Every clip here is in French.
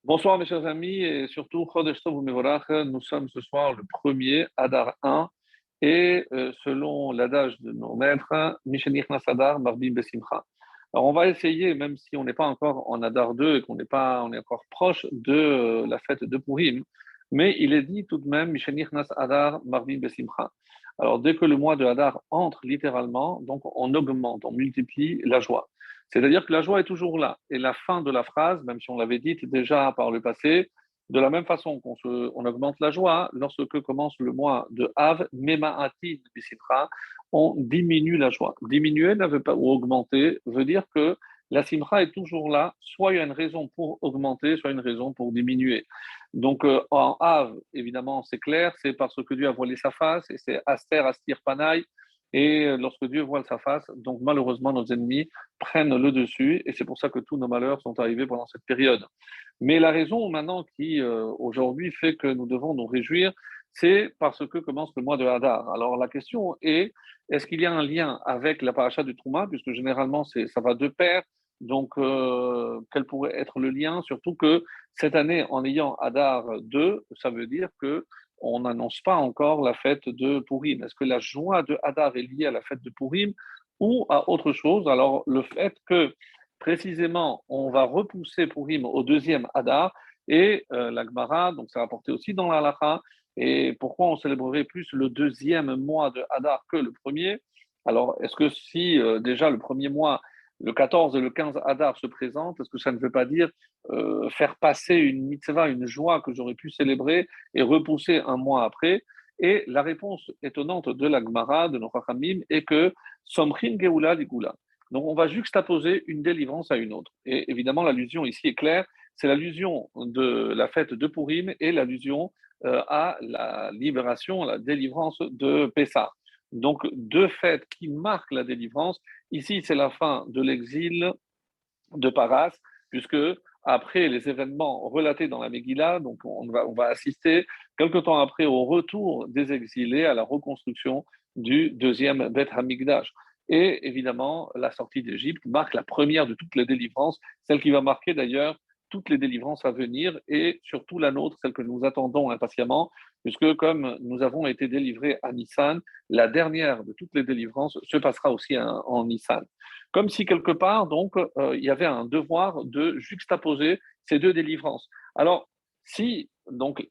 Bonsoir mes chers amis et surtout Chodesh Tov Umevorach. Nous sommes ce soir le premier Adar 1 et selon l'adage de nos maîtres, Mishenich Nasadar Marbi Besimcha. Alors on va essayer, même si on n'est pas encore en Adar 2 et on est encore proche de la fête de Purim, mais il est dit tout de même Mishenich Nasadar Marbi Besimcha. Alors dès que le mois de Adar entre littéralement, donc on augmente, on multiplie la joie. C'est-à-dire que la joie est toujours là. Et la fin de la phrase, même si on l'avait dite déjà par le passé, de la même façon on augmente la joie, lorsque commence le mois de Av, Mema'atin Bisimcha, on diminue la joie. Diminuer ne veut pas, ou augmenter, veut dire que la simcha est toujours là, soit il y a une raison pour augmenter, soit une raison pour diminuer. Donc en Av, évidemment, c'est clair, c'est parce que Dieu a voilé sa face, et c'est Aster, Astir, Panaï, et lorsque Dieu voile sa face, donc malheureusement nos ennemis prennent le dessus, et c'est pour ça que tous nos malheurs sont arrivés pendant cette période. Mais la raison maintenant qui aujourd'hui fait que nous devons nous réjouir, c'est parce que commence le mois de Hadar. Alors la question est, est-ce qu'il y a un lien avec la paracha du Trouma, puisque généralement ça va de pair, donc quel pourrait être le lien, surtout que cette année, en ayant Hadar 2, ça veut dire que on n'annonce pas encore la fête de Purim. Est-ce que la joie de Hadar est liée à la fête de Purim ou à autre chose? Alors, le fait que précisément, on va repousser Purim au deuxième Hadar et la Gemara, donc c'est rapporté aussi dans la Halacha, et pourquoi on célébrerait plus le deuxième mois de Hadar que le premier? Alors, est-ce que si déjà le premier mois, le 14 et le 15 Hadar se présentent, est-ce que ça ne veut pas dire faire passer une mitzvah, une joie que j'aurais pu célébrer et repousser un mois après? Et la réponse étonnante de la Gemara, de nos Chachamim, est que Somchin Geoula Ligula. Donc on va juxtaposer une délivrance à une autre. Et évidemment, l'allusion ici est claire, c'est l'allusion de la fête de Purim et l'allusion à la libération, la délivrance de Pessah. Donc deux fêtes qui marquent la délivrance. Ici, c'est la fin de l'exil de Paras, puisque après les événements relatés dans la Megillah, donc on va assister quelque temps après au retour des exilés à la reconstruction du deuxième Beth Hamikdash. Et évidemment, la sortie d'Égypte marque la première de toutes les délivrances, celle qui va marquer d'ailleurs toutes les délivrances à venir et surtout la nôtre, celle que nous attendons impatiemment, puisque comme nous avons été délivrés à Nissan, la dernière de toutes les délivrances se passera aussi en Nissan. Comme si quelque part, donc, il y avait un devoir de juxtaposer ces deux délivrances. Alors, si donc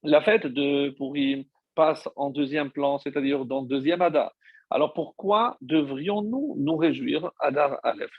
la fête de Purim passe en deuxième plan, c'est-à-dire dans le deuxième Hadar, alors pourquoi devrions-nous nous réjouir Hadar Aleph?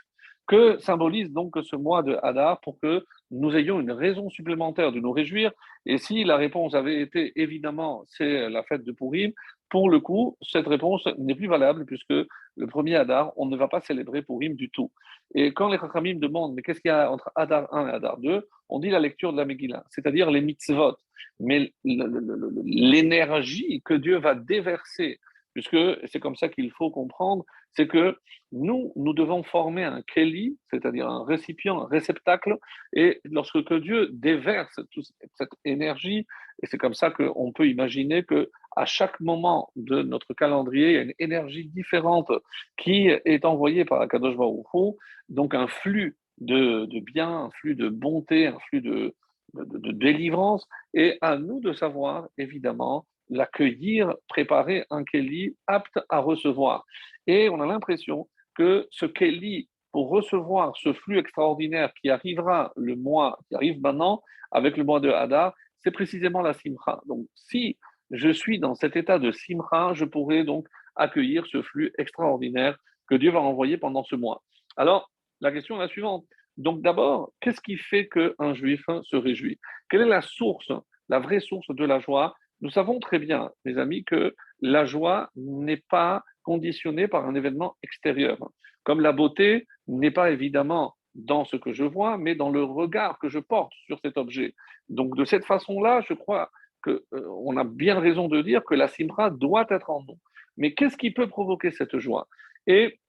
Que symbolise donc ce mois de Hadar pour que nous ayons une raison supplémentaire de nous réjouir? Et si la réponse avait été évidemment c'est la fête de Purim, pour le coup, cette réponse n'est plus valable puisque le premier Hadar, on ne va pas célébrer Purim du tout. Et quand les Chachamim demandent mais qu'est-ce qu'il y a entre Hadar 1 et Hadar 2, on dit la lecture de la Megillah, c'est-à-dire les mitzvot. Mais l'énergie que Dieu va déverser, puisque c'est comme ça qu'il faut comprendre, c'est que nous devons former un keli, c'est-à-dire un récipient, un réceptacle, et lorsque que Dieu déverse toute cette énergie, et c'est comme ça qu'on peut imaginer que à chaque moment de notre calendrier, il y a une énergie différente qui est envoyée par la Kadosh Baruch Hu, donc un flux de bien, un flux de bonté, un flux de délivrance, et à nous de savoir, évidemment, l'accueillir, préparer un Kéli apte à recevoir. Et on a l'impression que ce Kéli, pour recevoir ce flux extraordinaire qui arrivera le mois, qui arrive maintenant, avec le mois de Hadar, c'est précisément la Simcha. Donc, si je suis dans cet état de Simcha, je pourrai donc accueillir ce flux extraordinaire que Dieu va envoyer pendant ce mois. Alors, la question est la suivante. Donc d'abord, qu'est-ce qui fait qu'un juif se réjouit? Quelle est la source, la vraie source de la joie? Nous savons très bien, mes amis, que la joie n'est pas conditionnée par un événement extérieur. Comme la beauté n'est pas évidemment dans ce que je vois, mais dans le regard que je porte sur cet objet. Donc de cette façon-là, je crois qu'on a bien raison de dire que la simra doit être en nous. Mais qu'est-ce qui peut provoquer cette joie? Et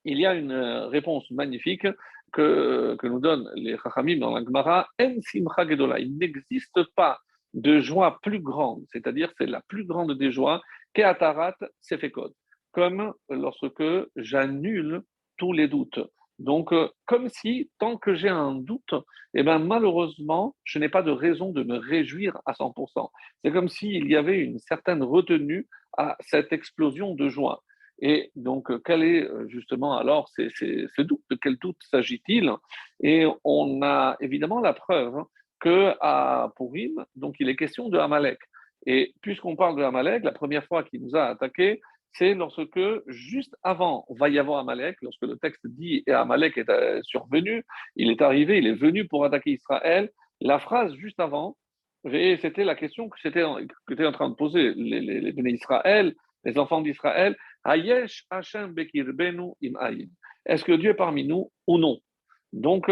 il y a une réponse magnifique que nous donnent les Chachamim dans la Gemara, En Simcha Gedola. Il n'existe pas de joie plus grande, c'est-à-dire c'est la plus grande des joies, Keatarat Sefekot, comme lorsque j'annule tous les doutes. Donc, comme si, tant que j'ai un doute, eh ben, malheureusement, je n'ai pas de raison de me réjouir à 100%. C'est comme s'il y avait une certaine retenue à cette explosion de joie. Et donc, quel est justement alors ce doute? De quel doute s'agit-il? Et on a évidemment la preuve que à Purim, donc il est question de Amalek. Et puisqu'on parle de Amalek, la première fois qu'il nous a attaqués, c'est lorsque, juste avant va y avoir Amalek, lorsque le texte dit et Amalek est survenu, il est arrivé, il est venu pour attaquer Israël. La phrase juste avant, et c'était la question que était en train de poser les béné Israël, les enfants d'Israël, Hayesh Hashem Bekirbenu im Ayin. Est-ce que Dieu est parmi nous ou non? Donc,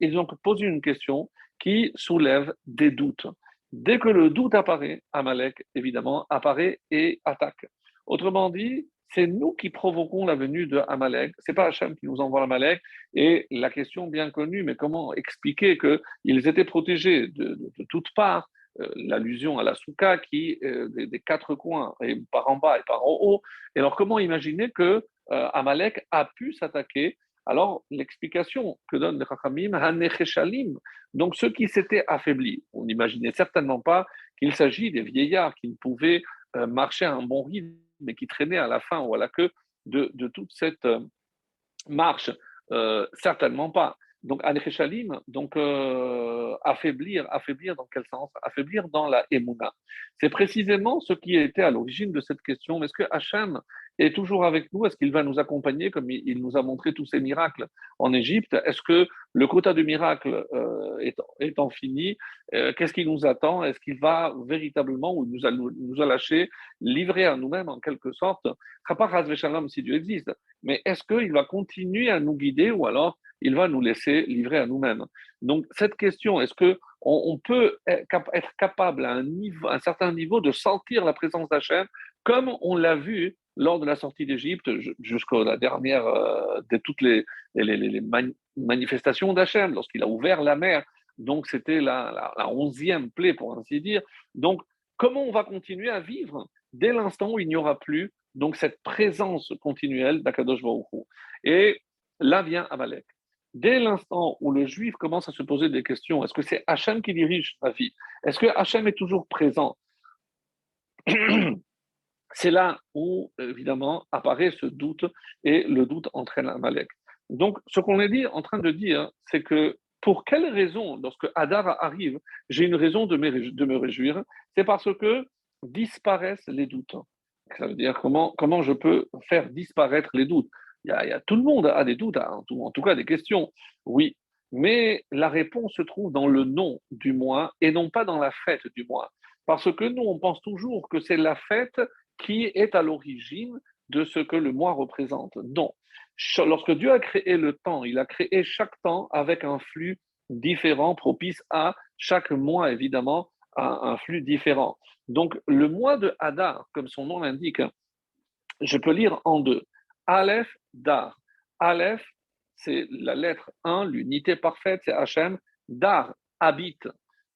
ils ont posé une question qui soulève des doutes. Dès que le doute apparaît, Amalek, évidemment, apparaît et attaque. Autrement dit, c'est nous qui provoquons la venue de Amalek. C'est pas Hachem qui nous envoie Amalek. Et la question bien connue, mais comment expliquer qu'ils étaient protégés de toutes parts, l'allusion à la soukha qui des quatre coins, et par en bas et par en haut. Et alors, comment imaginer que Amalek a pu s'attaquer? Alors, l'explication que donne le Chachamim, Hanecheshalim, donc ceux qui s'étaient affaiblis. On n'imaginait certainement pas qu'il s'agit des vieillards qui ne pouvaient marcher à un bon rythme, mais qui traînaient à la fin ou à la queue de toute cette marche. Certainement pas. Donc, Anecheshalim, donc affaiblir dans quel sens? Affaiblir dans la Emouna. C'est précisément ce qui était à l'origine de cette question. Est-ce que Hachem est toujours avec nous? Est-ce qu'il va nous accompagner comme il nous a montré tous ces miracles en Égypte? Est-ce que le quota de miracles étant fini, qu'est-ce qui nous attend? Est-ce qu'il va véritablement, ou nous a lâchés, livrer à nous-mêmes en quelque sorte? Pas Shalom si Dieu existe, mais est-ce qu'il va continuer à nous guider ou alors il va nous laisser livrer à nous-mêmes? Donc, cette question, est-ce qu'on peut être capable à un certain niveau de sentir la présence d'Hachem comme on l'a vu lors de la sortie d'Égypte jusqu'à la dernière de toutes les manifestations d'Hachem, lorsqu'il a ouvert la mer. Donc, c'était la 11e plaie, pour ainsi dire. Donc, comment on va continuer à vivre dès l'instant où il n'y aura plus donc cette présence continuelle d'Akadosh Baruch Hu? Et là vient Amalek. Dès l'instant où le juif commence à se poser des questions, est-ce que c'est Hachem qui dirige ma vie? Est-ce que Hachem est toujours présent? C'est là où, évidemment, apparaît ce doute et le doute entraîne Amalek. Donc, ce qu'on est dit, en train de dire, c'est que pour quelle raison, lorsque Hadar arrive, j'ai une raison de me réjouir? C'est parce que disparaissent les doutes. Ça veut dire comment je peux faire disparaître les doutes. Tout le monde a des doutes, en tout cas des questions, oui. Mais la réponse se trouve dans le nom du mois et non pas dans la fête du mois. Parce que nous, on pense toujours que c'est la fête qui est à l'origine de ce que le mois représente. Non. Lorsque Dieu a créé le temps, il a créé chaque temps avec un flux différent, propice à chaque mois, évidemment, un flux différent. Donc, le mois de Hadar, comme son nom l'indique, je peux lire en deux. Aleph, Dar. Aleph, c'est la lettre 1, l'unité parfaite, c'est Hachem. Dar, habite.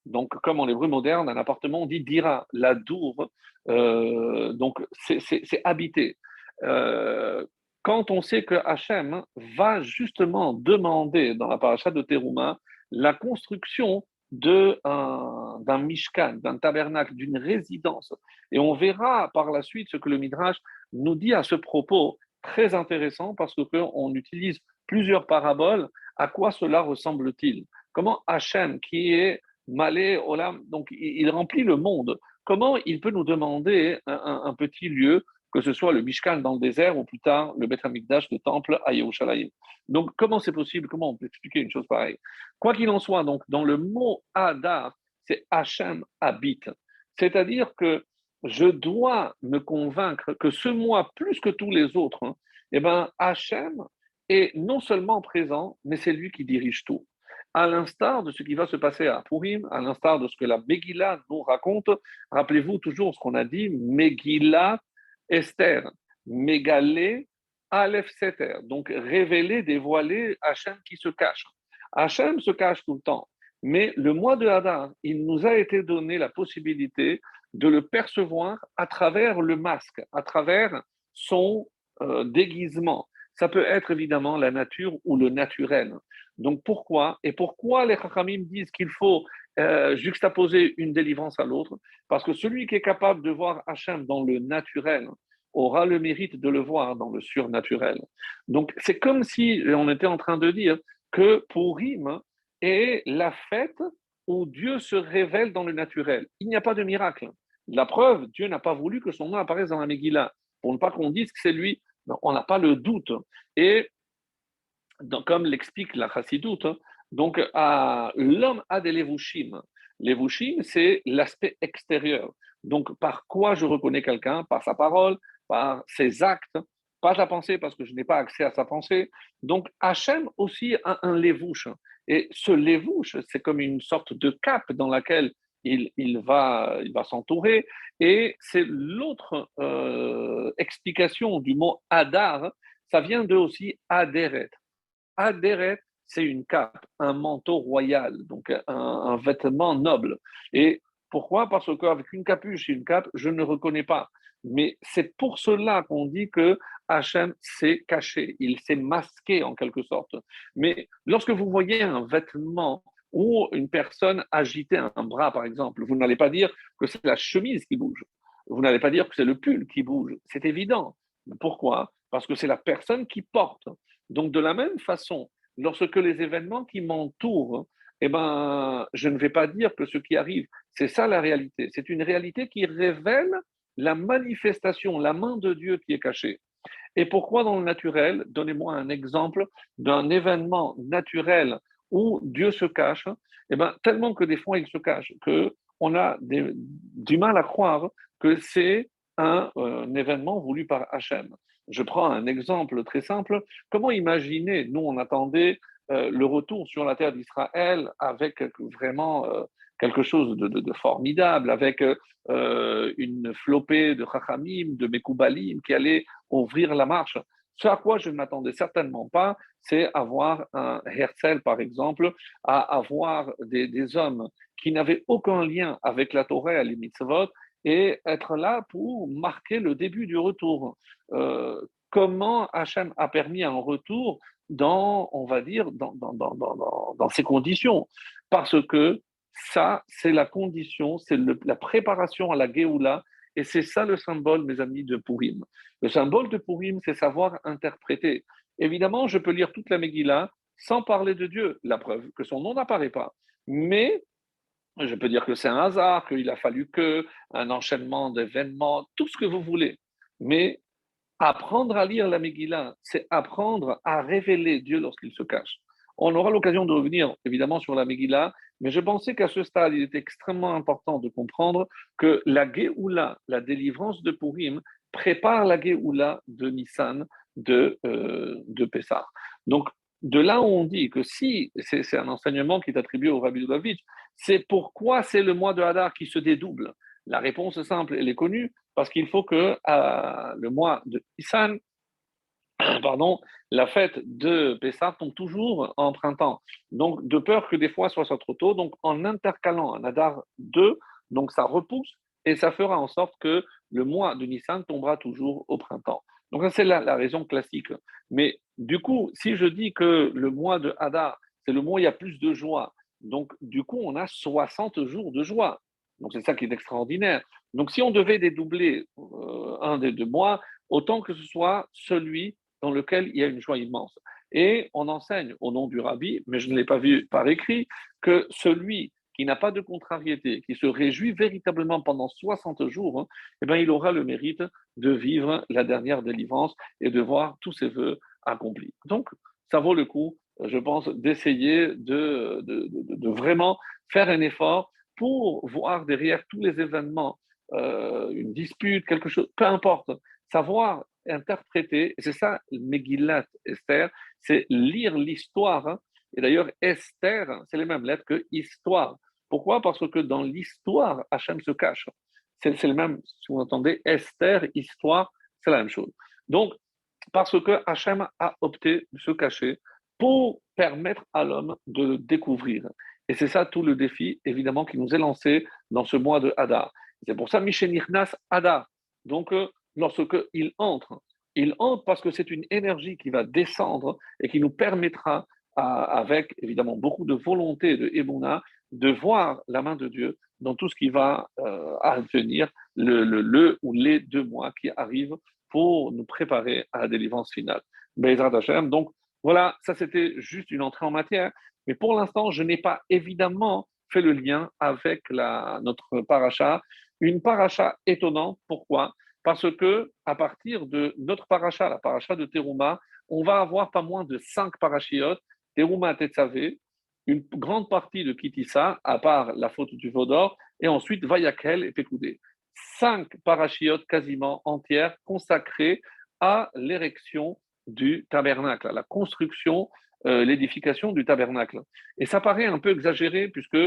Donc, comme en hébreu moderne, un appartement, on dit dira, la dour. Donc, c'est habiter. Euh, Quand on sait que Hachem va justement demander dans la paracha de Teruma la construction d'un mishkan, d'un tabernacle, d'une résidence. Et on verra par la suite ce que le Midrash nous dit à ce propos, très intéressant parce qu'on utilise plusieurs paraboles. À quoi cela ressemble-t-il? Comment Hachem, qui est Malé Olam, donc il remplit le monde, comment il peut nous demander un petit lieu, que ce soit le Mishkan dans le désert ou plus tard le Beth Amikdash, le temple à Yerushalayim? Donc comment c'est possible? Comment on peut expliquer une chose pareille? Quoi qu'il en soit, donc dans le mot Hadar, c'est Hachem habite. C'est-à-dire que je dois me convaincre que ce mois, plus que tous les autres, eh ben, Hachem est non seulement présent, mais c'est lui qui dirige tout. À l'instar de ce qui va se passer à Purim, à l'instar de ce que la Megillah nous raconte, rappelez-vous toujours ce qu'on a dit, Megillah Esther, Mégalé Aleph Seter, donc révéler, dévoiler Hachem qui se cache. Hachem se cache tout le temps, mais le mois de Hadar, il nous a été donné la possibilité de le percevoir à travers le masque, à travers son déguisement. ça peut être évidemment la nature ou le naturel. Donc pourquoi? Et pourquoi les Chachamim disent qu'il faut juxtaposer une délivrance à l'autre? Parce que celui qui est capable de voir Hachem dans le naturel aura le mérite de le voir dans le surnaturel. Donc c'est comme si on était en train de dire que Purim est la fête où Dieu se révèle dans le naturel. Il n'y a pas de miracle. La preuve, Dieu n'a pas voulu que son nom apparaisse dans la Megillah, pour ne pas qu'on dise que c'est lui. On n'a pas le doute. Et comme l'explique la Chassidoute, donc l'homme a des levushim. Levushim, c'est l'aspect extérieur. Donc par quoi je reconnais quelqu'un? Par sa parole, par ses actes, pas sa pensée, parce que je n'ai pas accès à sa pensée. Donc Hachem aussi a un levush. Et ce levush, c'est comme une sorte de cape dans laquelle il va s'entourer. Et c'est l'autre explication du mot Adar, ça vient de aussi Aderet. Aderet, c'est une cape, un manteau royal, donc un vêtement noble. Et pourquoi? Parce qu'avec une capuche et une cape, je ne reconnais pas. Mais c'est pour cela qu'on dit que Hachem s'est caché, il s'est masqué en quelque sorte. Mais lorsque vous voyez un vêtement ou une personne agiter un bras, par exemple, vous n'allez pas dire que c'est la chemise qui bouge. Vous n'allez pas dire que c'est le pull qui bouge. C'est évident. Pourquoi? Parce que c'est la personne qui porte. Donc, de la même façon, lorsque les événements qui m'entourent, eh ben, je ne vais pas dire que ce qui arrive, c'est ça la réalité. C'est une réalité qui révèle la manifestation, la main de Dieu qui est cachée. Et pourquoi dans le naturel? Donnez-moi un exemple d'un événement naturel où Dieu se cache. Eh ben, tellement que des fois il se cache, qu'on a du mal à croire que c'est un événement voulu par Hachem. Je prends un exemple très simple. Comment imaginer, nous on attendait le retour sur la terre d'Israël avec vraiment quelque chose de formidable, avec une flopée de Chachamim, de Mekoubalim qui allaient ouvrir la marche. Ce à quoi je ne m'attendais certainement pas, c'est avoir un Herzl, par exemple, à avoir des hommes qui n'avaient aucun lien avec la Torah et les mitzvot, et être là pour marquer le début du retour. Comment Hachem a permis un retour dans, on va dire, dans ces conditions? Parce que ça, c'est la condition, c'est la préparation à la Géoula, et c'est ça le symbole, mes amis, de Purim. Le symbole de Purim, c'est savoir interpréter. Évidemment, je peux lire toute la Megillah sans parler de Dieu, la preuve que son nom n'apparaît pas. Mais je peux dire que c'est un hasard, qu'il a fallu un enchaînement d'événements, tout ce que vous voulez. Mais apprendre à lire la Megillah, c'est apprendre à révéler Dieu lorsqu'il se cache. On aura l'occasion de revenir évidemment sur la Megillah, mais je pensais qu'à ce stade, il est extrêmement important de comprendre que la Géoula, la délivrance de Purim, prépare la Géoula de Nissan, de Pessah. Donc, de là où on dit que si, c'est un enseignement qui est attribué au Rabbi Lubavitch, c'est pourquoi c'est le mois de Hadar qui se dédouble. La réponse est simple, elle est connue, parce qu'il faut que le mois de Nissan, pardon, la fête de Pessah tombe toujours en printemps. Donc, de peur que des fois ce soit trop tôt, donc en intercalant un Hadar 2, donc ça repousse et ça fera en sorte que le mois de Nissan tombera toujours au printemps. Donc, ça, c'est la raison classique. Mais du coup, si je dis que le mois de Hadar, c'est le mois où il y a plus de joie, donc du coup, on a 60 jours de joie. Donc, c'est ça qui est extraordinaire. Donc, si on devait dédoubler un des 2 mois, autant que ce soit celui dans lequel il y a une joie immense. Et on enseigne au nom du rabbi, mais je ne l'ai pas vu par écrit, que celui qui n'a pas de contrariété, qui se réjouit véritablement pendant 60 jours, eh bien, il aura le mérite de vivre la dernière délivrance et de voir tous ses voeux accomplis. Donc, ça vaut le coup, je pense, d'essayer de vraiment faire un effort pour voir derrière tous les événements, une dispute, quelque chose, peu importe, savoir interpréter, et c'est ça, Megillat Esther, c'est lire l'histoire. Et d'ailleurs, Esther, c'est les mêmes lettres que histoire. Pourquoi? Parce que dans l'histoire, Hachem se cache. C'est le même, si vous entendez, Esther, histoire, c'est la même chose. Donc, parce que Hachem a opté de se cacher pour permettre à l'homme de le découvrir. Et c'est ça tout le défi, évidemment, qui nous est lancé dans ce mois de Hadar. C'est pour ça, Mishenichnas Hadar. Donc, lorsque il entre Il hante parce que c'est une énergie qui va descendre et qui nous permettra, avec évidemment beaucoup de volonté de Emouna, de voir la main de Dieu dans tout ce qui va advenir le ou les 2 mois qui arrivent pour nous préparer à la délivrance finale. Bezrat Hashem. Donc voilà, ça c'était juste une entrée en matière. Mais pour l'instant, je n'ai pas évidemment fait le lien avec notre paracha. Une paracha étonnante. Pourquoi? Parce que à partir de notre paracha, la paracha de Teruma, on va avoir pas moins de 5 parachiotes, Teruma Tetzavé, une grande partie de Kitissa, à part la faute du Vaudor, et ensuite Vayakel et Pekoudé. 5 parachiotes quasiment entières consacrées à l'érection du tabernacle, à la construction, l'édification du tabernacle. Et ça paraît un peu exagéré, puisque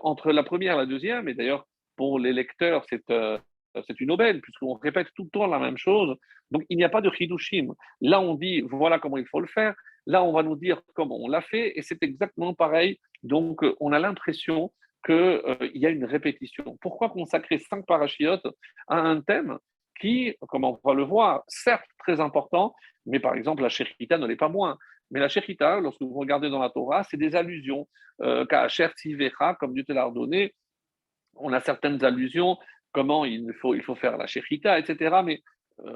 entre la première et la deuxième, et d'ailleurs pour les lecteurs, c'est une aubaine, puisqu'on répète tout le temps la même chose. Donc, il n'y a pas de chidushim. Là, on dit, voilà comment il faut le faire. Là, on va nous dire comment on l'a fait. Et c'est exactement pareil. Donc, on a l'impression qu'il y a une répétition. Pourquoi consacrer 5 parachiotes à un thème qui, comme on va le voir, certes très important, mais par exemple, la Shechita ne l'est pas moins. Mais la Shechita, lorsque vous regardez dans la Torah, c'est des allusions. Ka'asher Tzivecha, comme Dieu te l'a ordonné, on a certaines allusions, comment il faut faire la shechita, etc. Mais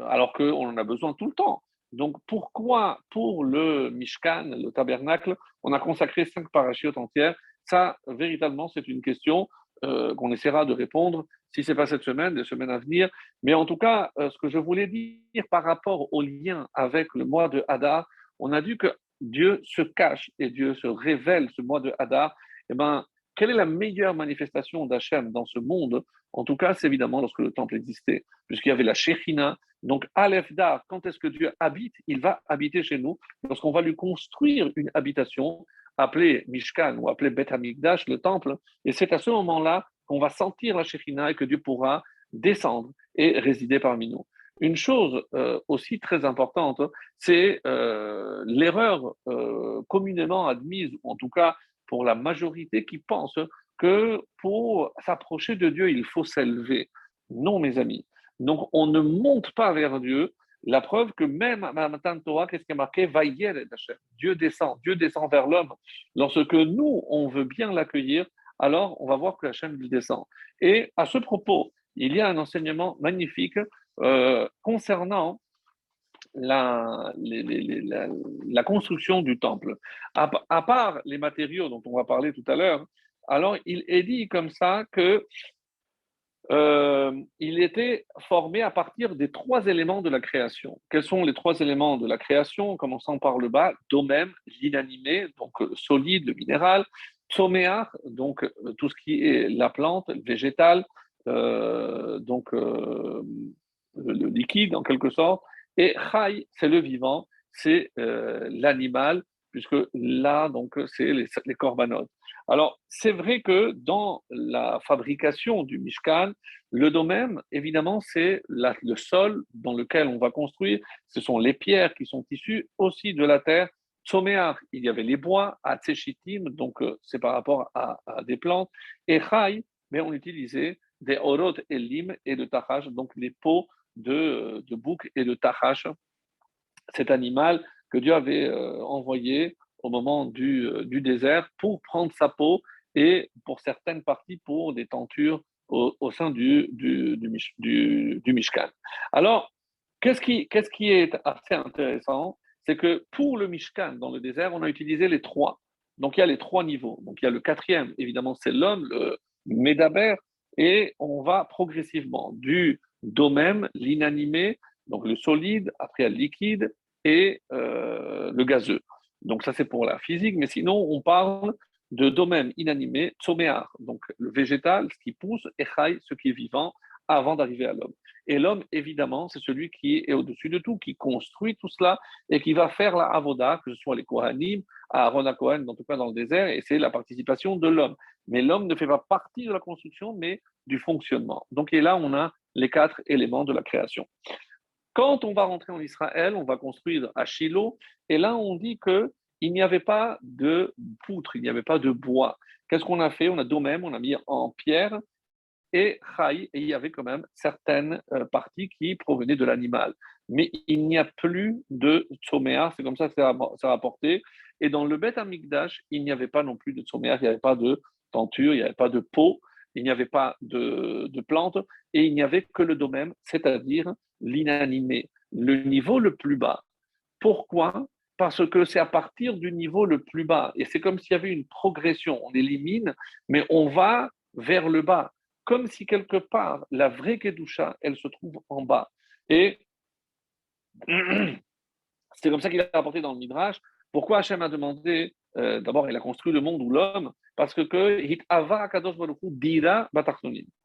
alors qu'on en a besoin tout le temps. Donc pourquoi pour le Mishkan, le tabernacle, on a consacré 5 parachiotes entières? Ça, véritablement, c'est une question qu'on essaiera de répondre, si ce n'est pas cette semaine, les semaines à venir. Mais en tout cas, ce que je voulais dire par rapport au lien avec le mois de Hadar, on a vu que Dieu se cache et Dieu se révèle ce mois de Hadar. Eh ben, quelle est la meilleure manifestation d'Hachem dans ce monde? En tout cas, c'est évidemment lorsque le temple existait, puisqu'il y avait la Shekhinah. Donc, Aleph Dar, quand est-ce que Dieu habite? Il va habiter chez nous lorsqu'on va lui construire une habitation appelée Mishkan ou appelée Beth Hamikdash, le temple. Et c'est à ce moment-là qu'on va sentir la Shekhinah et que Dieu pourra descendre et résider parmi nous. Une chose aussi très importante, c'est l'erreur communément admise, ou en tout cas pour la majorité qui pense que pour s'approcher de Dieu, il faut s'élever. Non, mes amis. Donc, on ne monte pas vers Dieu. La preuve que même à Matan Torah, qu'est-ce qui est marqué? Vayer Hashem. Dieu descend vers l'homme. Lorsque nous, on veut bien l'accueillir, alors on va voir que Hachem il descend. Et à ce propos, il y a un enseignement magnifique concernant la construction du temple. À part les matériaux dont on va parler tout à l'heure, alors il est dit comme ça que il était formé à partir des 3 éléments de la création. Quels sont les 3 éléments de la création? Commençant par le bas, domem, l'inanimé, donc solide, le minéral, tsoméar, donc tout ce qui est la plante, le végétal, donc le liquide en quelque sorte, et chai, c'est le vivant, c'est l'animal, puisque là, donc, c'est les corbanotes. Alors, c'est vrai que dans la fabrication du Mishkan, le domaine, évidemment, c'est le sol dans lequel on va construire. Ce sont les pierres qui sont issues aussi de la terre. Tsoméar, il y avait les bois, Atsechitim, donc c'est par rapport à des plantes. Et Chai, mais on utilisait des orot et lim et de tachash, donc les peaux de bouc et de tachash, cet animal que Dieu avait envoyé au moment du désert pour prendre sa peau et pour certaines parties pour des tentures au sein du Mishkan. Alors, qu'est-ce qui est assez intéressant? C'est que pour le Mishkan dans le désert, on a utilisé les 3. Donc il y a les 3 niveaux. Donc il y a le 4e, évidemment, c'est l'homme, le Médaber, et on va progressivement du domem, l'inanimé, donc le solide, après le liquide, et le gazeux. Donc ça c'est pour la physique, mais sinon on parle de domaine inanimé, tsoméar, donc le végétal, ce qui pousse, et chai, ce qui est vivant, avant d'arriver à l'homme. Et l'homme, évidemment, c'est celui qui est au-dessus de tout, qui construit tout cela et qui va faire la avoda, que ce soit les Kohanim, Aaron à Kohen, en tout cas dans le désert, et c'est la participation de l'homme. Mais l'homme ne fait pas partie de la construction, mais du fonctionnement. Donc, et là, on a les 4 éléments de la création. Quand on va rentrer en Israël, on va construire à Shiloh, et là on dit qu'il n'y avait pas de poutre, il n'y avait pas de bois. Qu'est-ce qu'on a fait? On a domem, on a mis en pierre et chai, et il y avait quand même certaines parties qui provenaient de l'animal. mais il n'y a plus de tzoméar, c'est comme ça que c'est rapporté. Et dans le Beth Amikdash, il n'y avait pas non plus de tzoméar, il n'y avait pas de tenture, il n'y avait pas de peau, il n'y avait pas de plantes, et il n'y avait que le domaine, c'est-à-dire l'inanimé, le niveau le plus bas. Pourquoi? Parce que c'est à partir du niveau le plus bas. Et c'est comme s'il y avait une progression. On élimine, mais on va vers le bas. Comme si quelque part, la vraie Kedusha, elle se trouve en bas. Et c'est comme ça qu'il a apporté dans le Midrash. Pourquoi Hachem a demandé, d'abord, il a construit le monde ou l'homme, parce que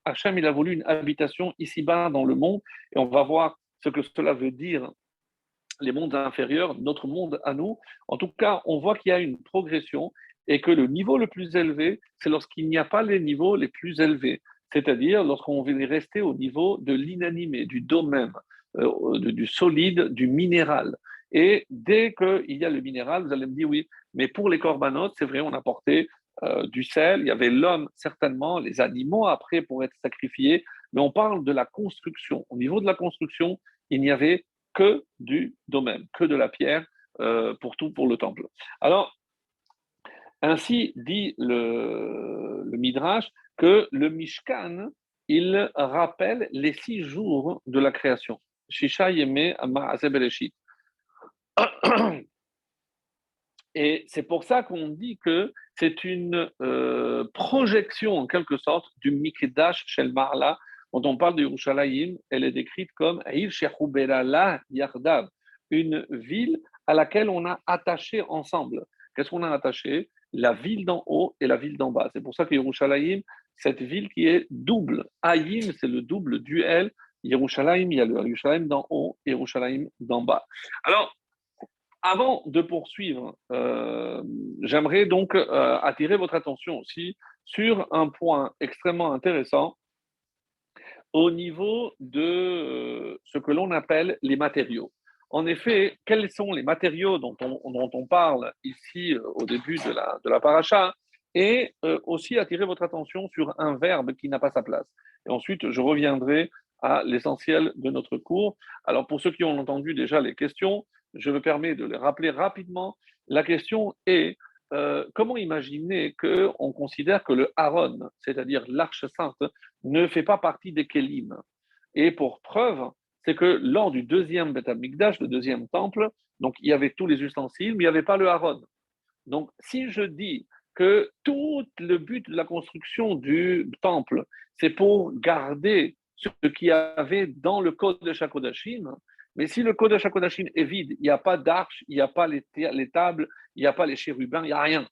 Hachem, il a voulu une habitation ici-bas dans le monde, et on va voir ce que cela veut dire les mondes inférieurs, notre monde à nous. En tout cas, on voit qu'il y a une progression et que le niveau le plus élevé, c'est lorsqu'il n'y a pas les niveaux les plus élevés, c'est-à-dire lorsqu'on veut rester au niveau de l'inanimé, du domaine, du solide, du minéral. Et dès qu'il y a le minéral, vous allez me dire oui, mais pour les corbanotes, c'est vrai, on a porté du sel, il y avait l'homme certainement, les animaux après pour être sacrifiés, mais on parle de la construction. Au niveau de la construction, il n'y avait que du domaine, que de la pierre pour le temple. Alors, ainsi dit le Midrash que le Mishkan, il rappelle les 6 jours de la création. Shisha Yeme Ma'aseh Bereshit. Et c'est pour ça qu'on dit que c'est une projection, en quelque sorte, du Mikdash Shel Marla, dont on parle de Yerushalayim. Elle est décrite comme Hir Shechubera Yardav, une ville à laquelle on a attaché ensemble. Qu'est-ce qu'on a attaché? La ville d'en haut et la ville d'en bas. C'est pour ça que Yerushalayim, cette ville qui est double. Hayim, c'est le double duel. Yerushalayim, il y a le Yerushalayim d'en haut et Yerushalayim d'en bas. Alors, avant de poursuivre, j'aimerais donc attirer votre attention aussi sur un point extrêmement intéressant au niveau de ce que l'on appelle les matériaux. En effet, quels sont les matériaux dont on parle ici au début de la paracha, et aussi attirer votre attention sur un verbe qui n'a pas sa place. Et ensuite, je reviendrai à l'essentiel de notre cours. Alors, pour ceux qui ont entendu déjà les questions, je me permets de les rappeler rapidement. La question est comment imaginer qu'on considère que le Aaron, c'est-à-dire l'arche sainte, ne fait pas partie des Kélim. Et pour preuve, c'est que lors du deuxième Beth Amikdash, le deuxième temple, donc il y avait tous les ustensiles, mais il n'y avait pas le Aaron. Donc si je dis que tout le but de la construction du temple, c'est pour garder ce qu'il y avait dans le code de Shakodashim, mais si le code de Shakodashim est vide, il n'y a pas d'arche, il n'y a pas les tables, il n'y a pas les chérubins, il n'y a rien.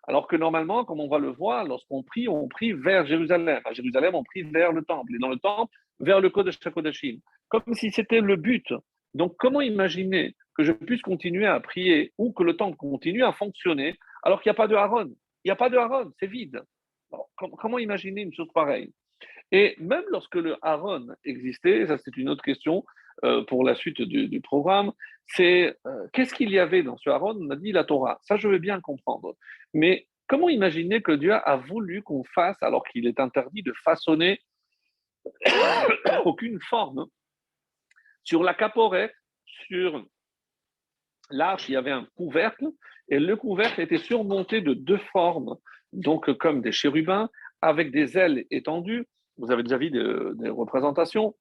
Alors que normalement, comme on va le voir, lorsqu'on prie, on prie vers Jérusalem. À Jérusalem, on prie vers le temple. Et dans le temple, vers le Kodesh HaKodashim. Comme si c'était le but. Donc, comment imaginer que je puisse continuer à prier ou que le temple continue à fonctionner alors qu'il n'y a pas de Aaron? Il n'y a pas de Aaron, c'est vide. Alors, comment imaginer une chose pareille? Et même lorsque le Aaron existait, ça c'est une autre question pour la suite du programme, c'est qu'est-ce qu'il y avait dans ce Aaron? On a dit la Torah. Ça, je veux bien comprendre. Mais comment imaginer que Dieu a voulu qu'on fasse, alors qu'il est interdit de façonner aucune forme sur la caporette, sur l'arche, il y avait un couvercle, et le couvercle était surmonté de 2 formes, donc comme des chérubins, avec des ailes étendues. Vous avez déjà vu des représentations.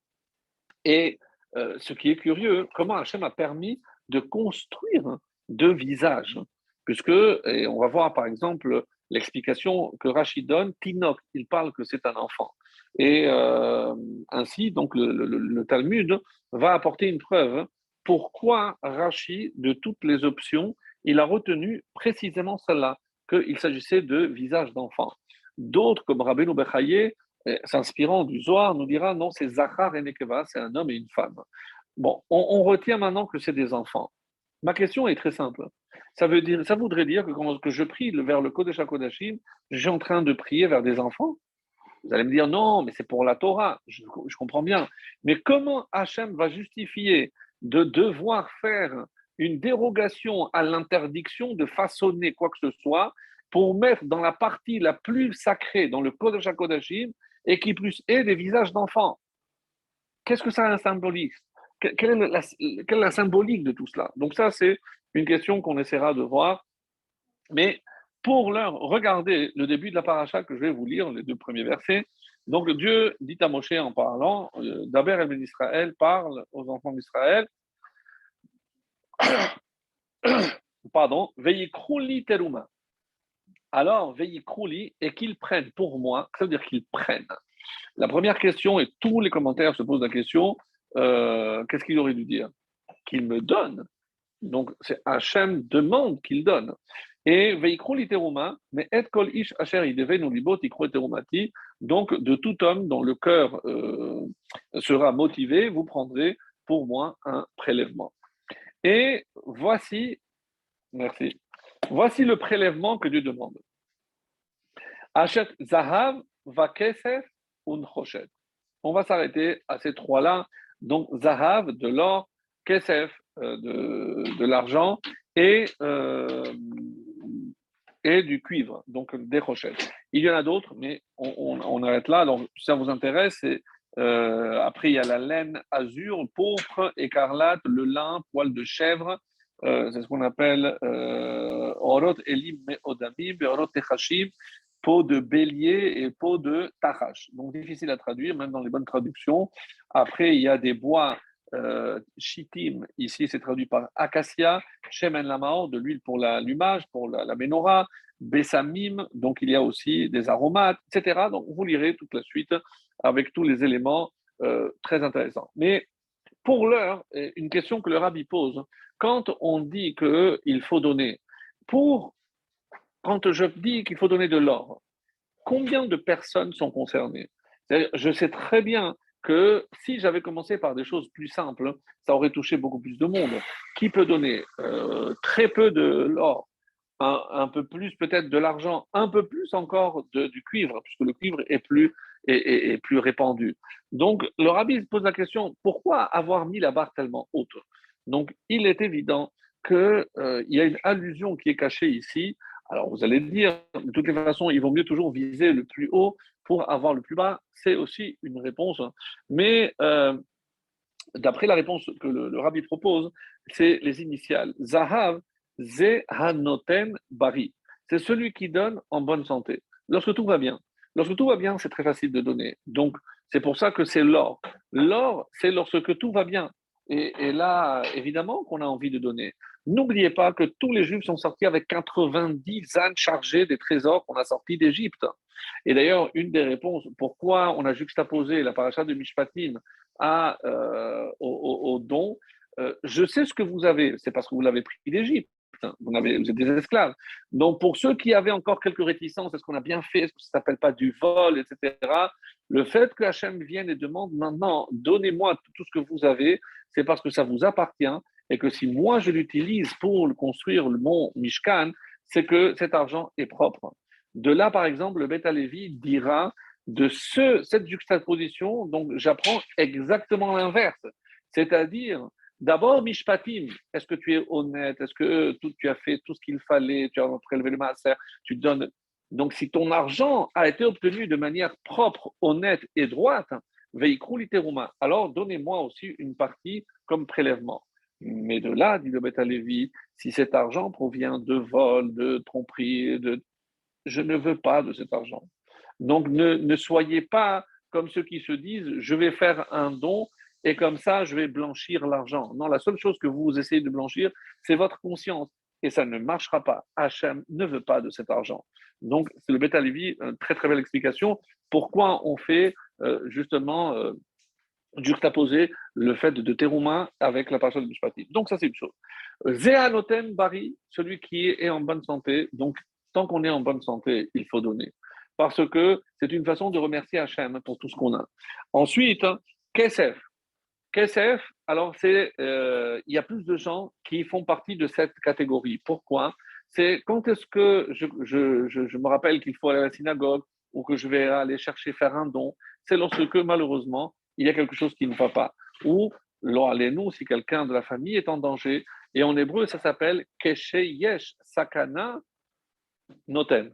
Et ce qui est curieux, comment Hachem a permis de construire 2 visages, puisque, et on va voir par exemple l'explication que Rachid donne, Tinok, il parle que c'est un enfant. Et ainsi, donc, le Talmud va apporter une preuve. Pourquoi Rachid, de toutes les options, il a retenu précisément celle-là, qu'il s'agissait de visages d'enfants. D'autres, comme Rabbeinu Bechaye, s'inspirant du Zohar, nous dira non, c'est Zachar et Nekeva, c'est un homme et une femme. Bon, on retient maintenant que c'est des enfants. Ma question est très simple. Ça voudrait dire que quand je prie vers le Kodesh HaKodashim, je suis en train de prier vers des enfants. Vous allez me dire non, mais c'est pour la Torah. Je comprends bien. Mais comment Hachem va justifier de devoir faire une dérogation à l'interdiction de façonner quoi que ce soit pour mettre dans la partie la plus sacrée, dans le Kodesh HaKodashim, et qui plus est des visages d'enfants? Qu'est-ce que ça symbolise? quelle est la symbolique de tout cela? Donc ça, c'est une question qu'on essaiera de voir. Mais pour l'heure, regardez le début de la paracha que je vais vous lire, les deux premiers versets. Donc Dieu dit à Moshe en parlant, Daber el Ben Israël parle aux enfants d'Israël, pardon, Veyikruli teruma. Alors, Veyikruli, et qu'ils prennent pour moi, ça veut dire qu'ils prennent. La première question, et tous les commentaires se posent la question, qu'est-ce qu'il aurait dû dire? Qu'il me donne. Donc, c'est Hachem demande qu'il donne. Et veikru literuma, mais et kol ish asher idevenu libot ikru terumati. Donc, de tout homme dont le cœur sera motivé, vous prendrez pour moi un prélèvement. Et voici, merci, voici le prélèvement que Dieu demande. Achet zahav va kesef un choshet. On va s'arrêter à ces trois-là. Donc, zahav, de l'or, kesef, de l'argent, et du cuivre, donc des rochettes. Il y en a d'autres, mais on arrête là. Donc, si ça vous intéresse, après, il y a la laine azur, pourpre, écarlate, le lin, poil de chèvre. C'est ce qu'on appelle orot elim meodamim, orot techashim, peau de bélier et peau de tachash. Donc, difficile à traduire, même dans les bonnes traductions. Après, il y a des bois Shittim, ici c'est traduit par acacia, Shemen Lamaor, de l'huile pour l'allumage, pour la menorah, Bessamim, donc il y a aussi des aromates, etc. Donc vous lirez toute la suite avec tous les éléments très intéressants. Mais pour l'heure, une question que le rabbi pose, quand on dit qu'il faut donner, quand je dis qu'il faut donner de l'or, combien de personnes sont concernées? Je sais très bien que si j'avais commencé par des choses plus simples, ça aurait touché beaucoup plus de monde. Qui peut donner très peu de l'or, un peu plus peut-être de l'argent, un peu plus encore du cuivre, puisque le cuivre est plus répandu. Donc le rabbi se pose la question, pourquoi avoir mis la barre tellement haute? Donc il est évident qu'il y a une allusion qui est cachée ici. Alors vous allez dire, de toutes les façons, il vaut mieux toujours viser le plus haut pour avoir le plus bas. C'est aussi une réponse. Mais d'après la réponse que le rabbi propose, c'est les initiales. Zahav, Ze Hanoten Bari. C'est celui qui donne en bonne santé. Lorsque tout va bien. Lorsque tout va bien, c'est très facile de donner. Donc, c'est pour ça que c'est l'or. L'or, c'est lorsque tout va bien. Et là, évidemment qu'on a envie de donner. N'oubliez pas que tous les Juifs sont sortis avec 90 ânes chargés des trésors qu'on a sortis d'Égypte. Et d'ailleurs, une des réponses, pourquoi on a juxtaposé la paracha de Mishpatim au don, je sais ce que vous avez, c'est parce que vous l'avez pris d'Égypte. Vous êtes des esclaves. Donc, pour ceux qui avaient encore quelques réticences, est-ce qu'on a bien fait, est-ce que ça ne s'appelle pas du vol, etc., le fait que Hachem vienne et demande maintenant, donnez-moi tout ce que vous avez, c'est parce que ça vous appartient et que si moi je l'utilise pour construire mon Mishkan, c'est que cet argent est propre. De là, par exemple, le Beth Alevi dira de cette juxtaposition, donc j'apprends exactement l'inverse. C'est-à-dire, d'abord, Mishpatim, est-ce que tu es honnête? Est-ce que tu as fait tout ce qu'il fallait? Tu as prélevé le maaser? Tu donnes. Donc, si ton argent a été obtenu de manière propre, honnête et droite, veikru literuma, alors donnez-moi aussi une partie comme prélèvement. Mais de là, dit le Beth Alevi, si cet argent provient de vol, de tromperie, je ne veux pas de cet argent. Donc ne soyez pas comme ceux qui se disent je vais faire un don et comme ça je vais blanchir l'argent. Non, la seule chose que vous essayez de blanchir, c'est votre conscience. Et ça ne marchera pas. Hachem ne veut pas de cet argent. Donc, c'est le Beth Alevi, une très très belle explication. Pourquoi on fait justement juxtaposer le fait de terouma avec la parole de Mishpatim. Donc, ça, c'est une chose. Zéanoten Bari, celui qui est en bonne santé. Donc, tant qu'on est en bonne santé, il faut donner. Parce que c'est une façon de remercier Hachem pour tout ce qu'on a. Ensuite, Kesef. Kesef, alors il y a plus de gens qui font partie de cette catégorie. Pourquoi? C'est quand est-ce que je me rappelle qu'il faut aller à la synagogue ou que je vais aller chercher faire un don, c'est lorsque malheureusement il y a quelque chose qui ne va pas. Ou nous, si quelqu'un de la famille est en danger, et en hébreu ça s'appelle Keshe Yesh Sakana Noten.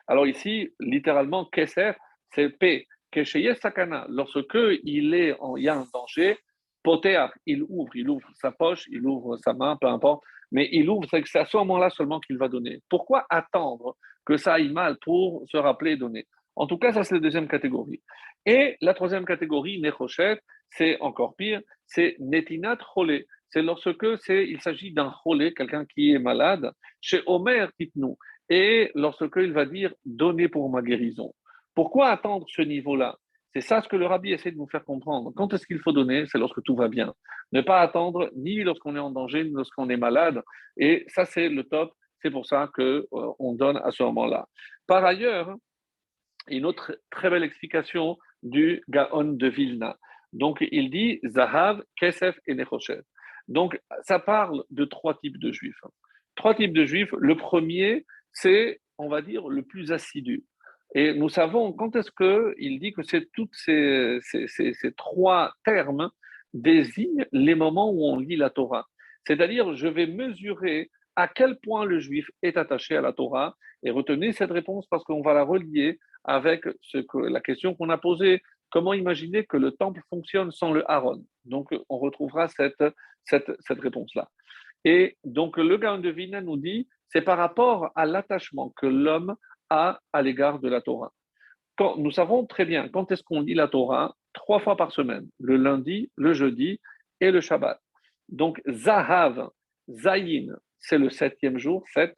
Alors ici, littéralement, Kesef, c'est P. Keshe Yesh Sakana. Lorsque il y a un danger, Poteach, il ouvre sa poche, il ouvre sa main, peu importe, mais il ouvre, c'est à ce moment-là seulement qu'il va donner. Pourquoi attendre que ça aille mal pour se rappeler et donner? En tout cas, ça c'est la deuxième catégorie. Et la troisième catégorie, Nechoshet, c'est encore pire, c'est Netinat Cholé. C'est lorsque il s'agit d'un Cholé, quelqu'un qui est malade, chez Omer Titnou, et lorsque il va dire donnez pour ma guérison. Pourquoi attendre ce niveau-là? C'est ça ce que le rabbi essaie de nous faire comprendre. Quand est-ce qu'il faut donner? C'est lorsque tout va bien. Ne pas attendre ni lorsqu'on est en danger, ni lorsqu'on est malade. Et ça, c'est le top. C'est pour ça qu'on donne à ce moment-là. Par ailleurs, une autre très belle explication du Gaon de Vilna. Donc, il dit Zahav, Kesef et Nechoshet. Donc, ça parle de trois types de juifs. Trois types de juifs. Le premier, c'est, on va dire, le plus assidu. Et nous savons quand est-ce qu'il dit que toutes ces trois termes désignent les moments où on lit la Torah. C'est-à-dire, je vais mesurer à quel point le juif est attaché à la Torah et retenez cette réponse parce qu'on va la relier avec la question qu'on a posée. Comment imaginer que le temple fonctionne sans le Aaron? Donc, on retrouvera cette réponse-là. Et donc, le Gaon de Vilna nous dit, c'est par rapport à l'attachement que l'homme a à l'égard de la Torah. Nous savons très bien quand est-ce qu'on lit la Torah, 3 fois par semaine, le lundi, le jeudi et le Shabbat. Donc, Zahav, Zayin, c'est le 7e jour, 7.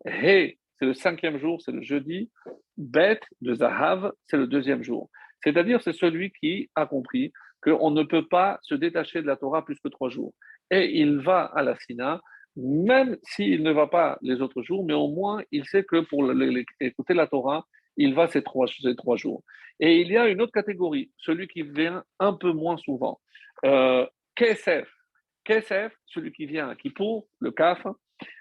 He, c'est le 5e jour, c'est le jeudi. Bet de Zahav, c'est le 2e jour. C'est-à-dire, c'est celui qui a compris qu'on ne peut pas se détacher de la Torah plus que 3 jours. Et il va à la Sina, même s'il ne va pas les autres jours, mais au moins il sait que pour écouter la Torah, il va ces trois jours. Et il y a une autre catégorie, celui qui vient un peu moins souvent. Kesef, Kesef, celui qui vient à Kippour, le Kaf.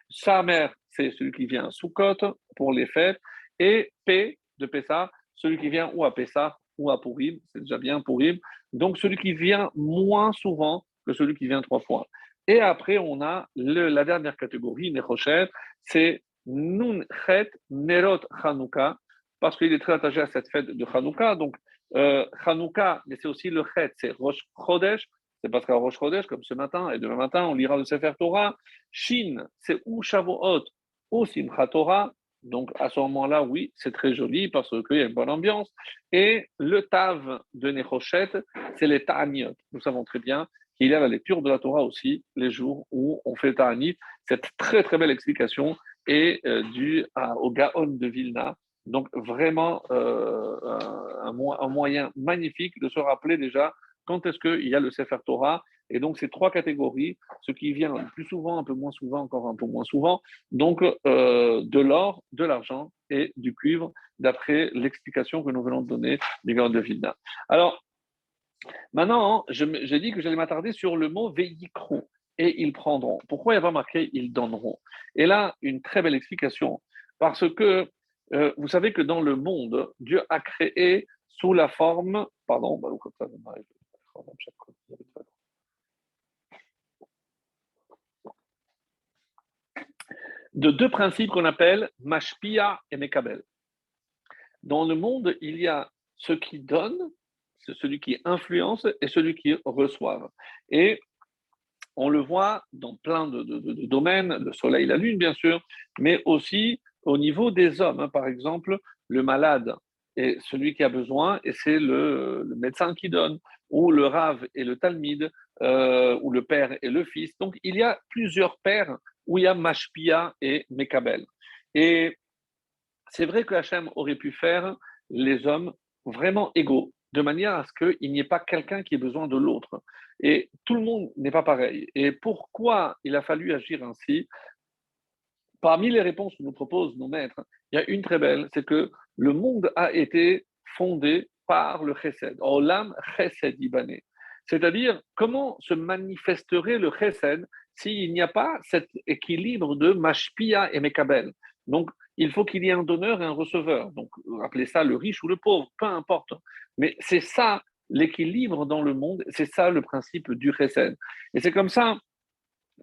Samer, c'est celui qui vient à Sukkot pour les fêtes. Et P de Pessah, celui qui vient ou à Pessah ou à Purim, c'est déjà bien Purim. Donc celui qui vient moins souvent que celui qui vient 3 fois. Et après, on a la dernière catégorie, Nechoshet, c'est Nun Chet Nerot Chanukah, parce qu'il est très attaché à cette fête de Chanukah. Donc, Chanukah, mais c'est aussi le Chet, c'est Rosh Chodesh, c'est parce qu'à Rosh Chodesh, comme ce matin et demain matin, on lira le Sefer Torah. Shin, c'est ou Shavuot ou Simchat Torah. Donc, à ce moment-là, oui, c'est très joli parce qu'il y a une bonne ambiance. Et le Tav de Nechoshet, c'est les Ta'aniot. Nous savons très bien qu'il y a la lecture de la Torah aussi, les jours où on fait Ta'anit. Cette très, très belle explication est due au Gaon de Vilna. Donc, vraiment, un moyen magnifique de se rappeler déjà quand est-ce qu'il y a le Sefer Torah. Et donc, ces trois catégories, ce qui vient le plus souvent, un peu moins souvent, encore un peu moins souvent, donc de l'or, de l'argent et du cuivre, d'après l'explication que nous venons de donner du Gaon de Vilna. Alors, maintenant, j'ai dit que j'allais m'attarder sur le mot veikru, et ils prendront. Pourquoi il n'y a pas marqué ils donneront? Et là, une très belle explication, parce que vous savez que dans le monde, Dieu a créé sous la forme, pardon, comme ça, de deux principes qu'on appelle Mashpia et Mekabel. Dans le monde, il y a ceux qui donnent, celui qui influence et celui qui reçoit. Et on le voit dans plein de domaines, le soleil, la lune, bien sûr, mais aussi au niveau des hommes. Hein. Par exemple, le malade est celui qui a besoin et c'est le médecin qui donne, ou le rave et le talmide, ou le père et le fils. Donc, il y a plusieurs pères où il y a Mashpia et Mekabel. Et c'est vrai que Hachem aurait pu faire les hommes vraiment égaux, de manière à ce qu'il n'y ait pas quelqu'un qui ait besoin de l'autre. Et tout le monde n'est pas pareil. Et pourquoi il a fallu agir ainsi? Parmi les réponses que nous proposent nos maîtres, il y a une très belle, c'est que le monde a été fondé par le chesed, olam chesed ibané. C'est-à-dire, comment se manifesterait le chesed s'il n'y a pas cet équilibre de mashpia et mekabel? Donc, il faut qu'il y ait un donneur et un receveur. Donc, appelez ça le riche ou le pauvre, peu importe. Mais c'est ça l'équilibre dans le monde, c'est ça le principe du chesed. Et c'est comme ça,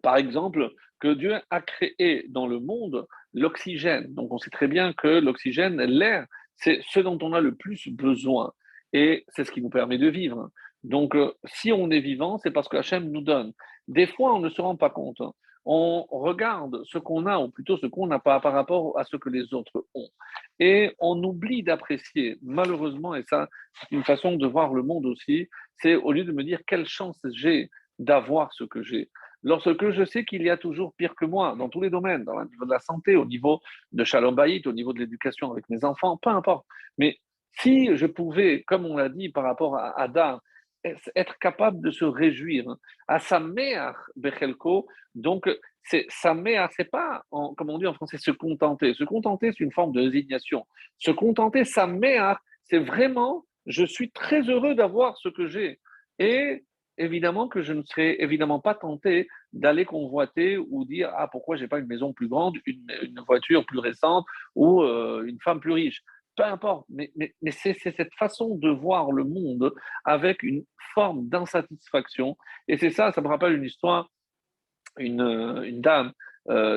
par exemple, que Dieu a créé dans le monde l'oxygène. Donc on sait très bien que l'oxygène, l'air, c'est ce dont on a le plus besoin. Et c'est ce qui nous permet de vivre. Donc, si on est vivant, c'est parce que Hachem nous donne. Des fois, on ne se rend pas compte, hein. On regarde ce qu'on a, ou plutôt ce qu'on n'a pas par rapport à ce que les autres ont. Et on oublie d'apprécier, malheureusement, et ça, c'est une façon de voir le monde aussi, c'est au lieu de me dire quelle chance j'ai d'avoir ce que j'ai. Lorsque je sais qu'il y a toujours pire que moi, dans tous les domaines, dans le niveau de la santé, au niveau de Shalom Bayit, au niveau de l'éducation avec mes enfants, peu importe. Mais si je pouvais, comme on l'a dit par rapport à Adam, être capable de se réjouir à sa mère Bechelko, donc c'est sa mère, c'est pas, comme on dit en français, se contenter. Se contenter, c'est une forme de résignation. Se contenter, sa mère, c'est vraiment, je suis très heureux d'avoir ce que j'ai. Et évidemment que je ne serais évidemment pas tenté d'aller convoiter ou dire ah pourquoi j'ai pas une maison plus grande, une voiture plus récente ou une femme plus riche. Peu importe, mais c'est cette façon de voir le monde avec une forme d'insatisfaction. Et c'est ça, ça me rappelle une histoire, une dame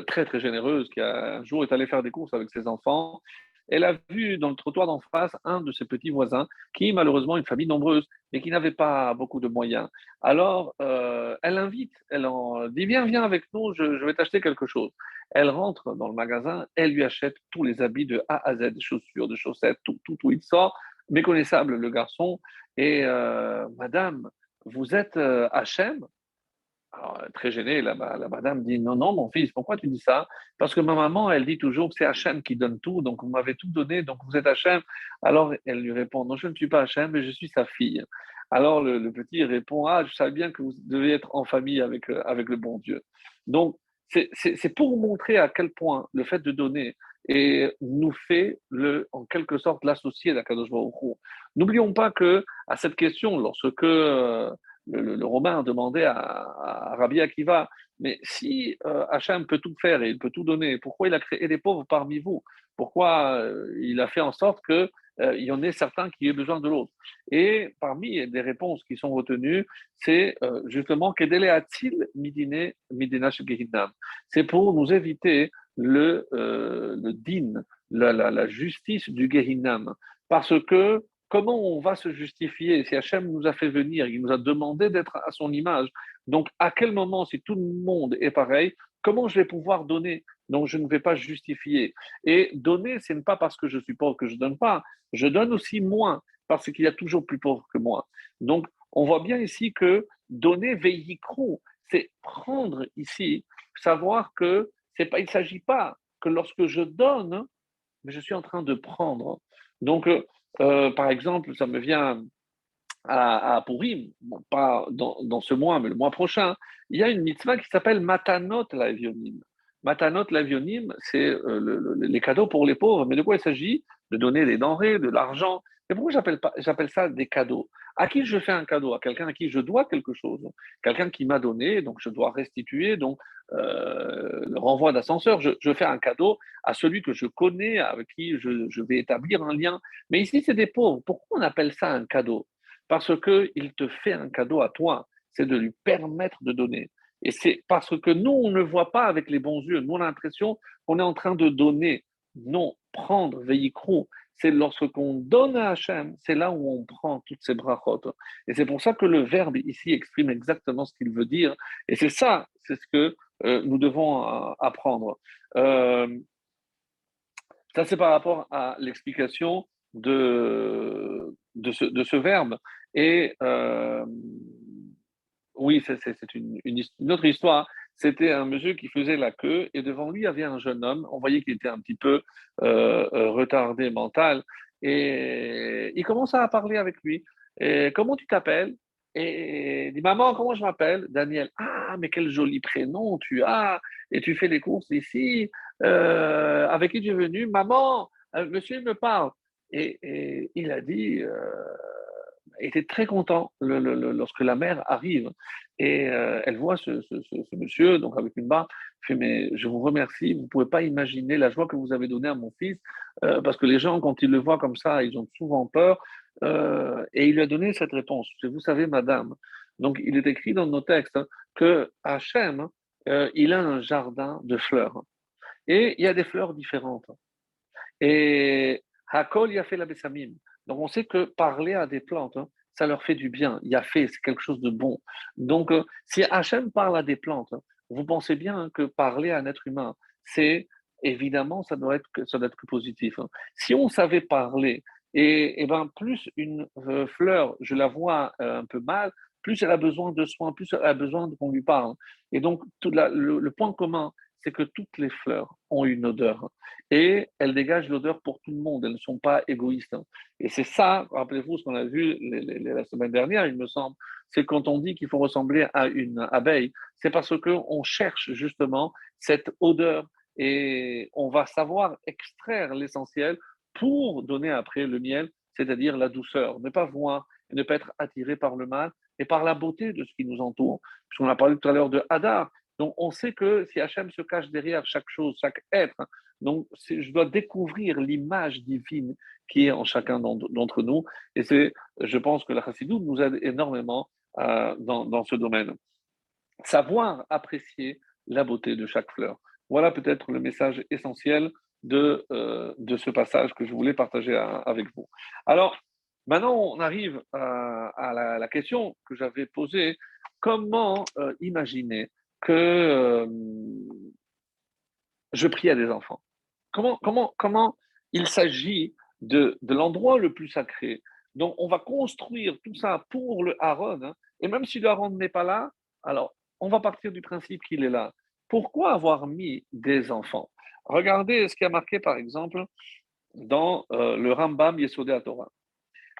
très très généreuse qui un jour est allée faire des courses avec ses enfants. Elle a vu dans le trottoir d'en face un de ses petits voisins qui, malheureusement, une famille nombreuse, mais qui n'avait pas beaucoup de moyens. Alors, elle l'invite, elle en dit viens avec nous, je vais t'acheter quelque chose. Elle rentre dans le magasin, elle lui achète tous les habits de A à Z, des chaussures, de chaussettes, tout. Il sort, méconnaissable le garçon, et Madame, vous êtes Hachem? Alors, très gênée, la madame dit non, non, mon fils, pourquoi tu dis ça? Parce que ma maman, elle dit toujours que c'est Hachem qui donne tout, donc vous m'avez tout donné, donc vous êtes Hachem. Alors elle lui répond non, je ne suis pas Hachem, mais je suis sa fille. Alors le petit répond ah, je savais bien que vous devez être en famille avec le bon Dieu. Donc c'est pour montrer à quel point le fait de donner et nous fait en quelque sorte l'associer d'Akadosh Baruch Hu. N'oublions pas que à cette question, lorsque le Romain demandait à Rabbi Akiva, mais si Hachem peut tout faire et il peut tout donner, pourquoi il a créé des pauvres parmi vous? Pourquoi il a fait en sorte que il y en ait certains qui aient besoin de l'autre? Et parmi les réponses qui sont retenues, c'est justement Kedele Atil Midina Shegehinam. C'est pour nous éviter le din, la justice du Gehinam. Parce que comment on va se justifier si Hachem nous a fait venir, il nous a demandé d'être à son image? Donc, à quel moment, si tout le monde est pareil, comment je vais pouvoir donner? Donc, je ne vais pas justifier. Et donner, ce n'est pas parce que je suis pauvre que je ne donne pas. Je donne aussi moins parce qu'il y a toujours plus pauvre que moi. Donc, on voit bien ici que donner veillikrou, c'est prendre ici, savoir que c'est pas, il ne s'agit pas que lorsque je donne, mais je suis en train de prendre. Donc, par exemple, ça me vient à Purim, bon, pas dans ce mois, mais le mois prochain, il y a une mitzvah qui s'appelle Matanot Lavionim. Matanot Lavionim, c'est les cadeaux pour les pauvres. Mais de quoi il s'agit? De donner des denrées, de l'argent. Et pourquoi j'appelle ça des cadeaux? À qui je fais un cadeau? À quelqu'un à qui je dois quelque chose. Quelqu'un qui m'a donné, donc je dois restituer. Donc, le renvoi d'ascenseur, je fais un cadeau à celui que je connais, avec qui je vais établir un lien. Mais ici, c'est des pauvres. Pourquoi on appelle ça un cadeau? Parce qu'il te fait un cadeau à toi, c'est de lui permettre de donner. Et c'est parce que nous, on ne voit pas avec les bons yeux. Nous, on a l'impression qu'on est en train de donner. Non, prendre, veillikrou, c'est lorsqu'on donne à Hachem, c'est là où on prend toutes ces brachot. Et c'est pour ça que le verbe ici exprime exactement ce qu'il veut dire. Et c'est ça, c'est ce que nous devons apprendre. Euh, Ça, c'est par rapport à l'explication de ce verbe. Et oui, c'est une autre histoire. C'était un monsieur qui faisait la queue et devant lui, il y avait un jeune homme. On voyait qu'il était un petit peu retardé mental. Et il commença à parler avec lui. Et, comment tu t'appelles? Et il dit, maman, comment je m'appelle? Daniel. Ah, mais quel joli prénom tu as. Et tu fais les courses ici. Avec qui tu es venu? Maman, monsieur, il me parle. Et il a dit, était très content lorsque la mère arrive et elle voit ce monsieur, donc avec une barbe, fait, mais je vous remercie, vous ne pouvez pas imaginer la joie que vous avez donnée à mon fils, parce que les gens, quand ils le voient comme ça, ils ont souvent peur, et il lui a donné cette réponse. Vous savez, madame, donc il est écrit dans nos textes hein, que Hachem, il a un jardin de fleurs, et il y a des fleurs différentes. Et Hakol y a fait la Bessamim. Donc on sait que parler à des plantes, hein, ça leur fait du bien. Il y a fait, c'est quelque chose de bon. Donc, si Hachem parle à des plantes, vous pensez bien que parler à un être humain, c'est évidemment, ça doit être que positif. Si on savait parler, et ben plus une fleur, je la vois un peu mal, plus elle a besoin de soins, plus elle a besoin qu'on lui parle. Et donc, le point commun, c'est que toutes les fleurs ont une odeur et elles dégagent l'odeur pour tout le monde. Elles ne sont pas égoïstes. Et c'est ça, rappelez-vous ce qu'on a vu la semaine dernière, il me semble, c'est quand on dit qu'il faut ressembler à une abeille, c'est parce qu'on cherche justement cette odeur et on va savoir extraire l'essentiel pour donner après le miel, c'est-à-dire la douceur. Ne pas voir, ne pas être attiré par le mal et par la beauté de ce qui nous entoure. Puisqu'on a parlé tout à l'heure de Hadar. Donc on sait que si Hachem se cache derrière chaque chose, chaque être, donc je dois découvrir l'image divine qui est en chacun d'entre nous. Et je pense que la Chassidut nous aide énormément dans ce domaine. Savoir apprécier la beauté de chaque fleur. Voilà peut-être le message essentiel de ce passage que je voulais partager avec vous. Alors, maintenant, on arrive à la question que j'avais posée. Comment imaginer que je prie à des enfants? Comment il s'agit de l'endroit le plus sacré? Donc, on va construire tout ça pour le Aaron, hein, et même si le Aaron n'est pas là, alors on va partir du principe qu'il est là. Pourquoi avoir mis des enfants? Regardez ce qui a marqué, par exemple, dans le Rambam Yesodei Torah.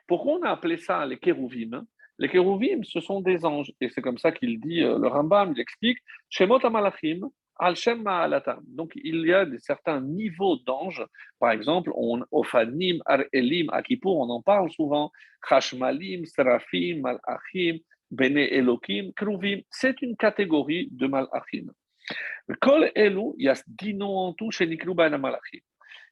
Pourquoi on a appelé ça les kérouvim? Les kérouvim, ce sont des anges. Et c'est comme ça qu'il dit, le Rambam, il explique, Shemot HaMalachim, Al Shem Ma'alatam. Donc, il y a certains niveaux d'anges. Par exemple, Ofanim, Ar Elim, à Kippour, on en parle souvent. Chashmalim, Serafim, Malachim, Bene Elokim, Kruvim. C'est une catégorie de Malachim. Kol Elu, il y a 10 noms en tout chez Nikru Bana Malachim.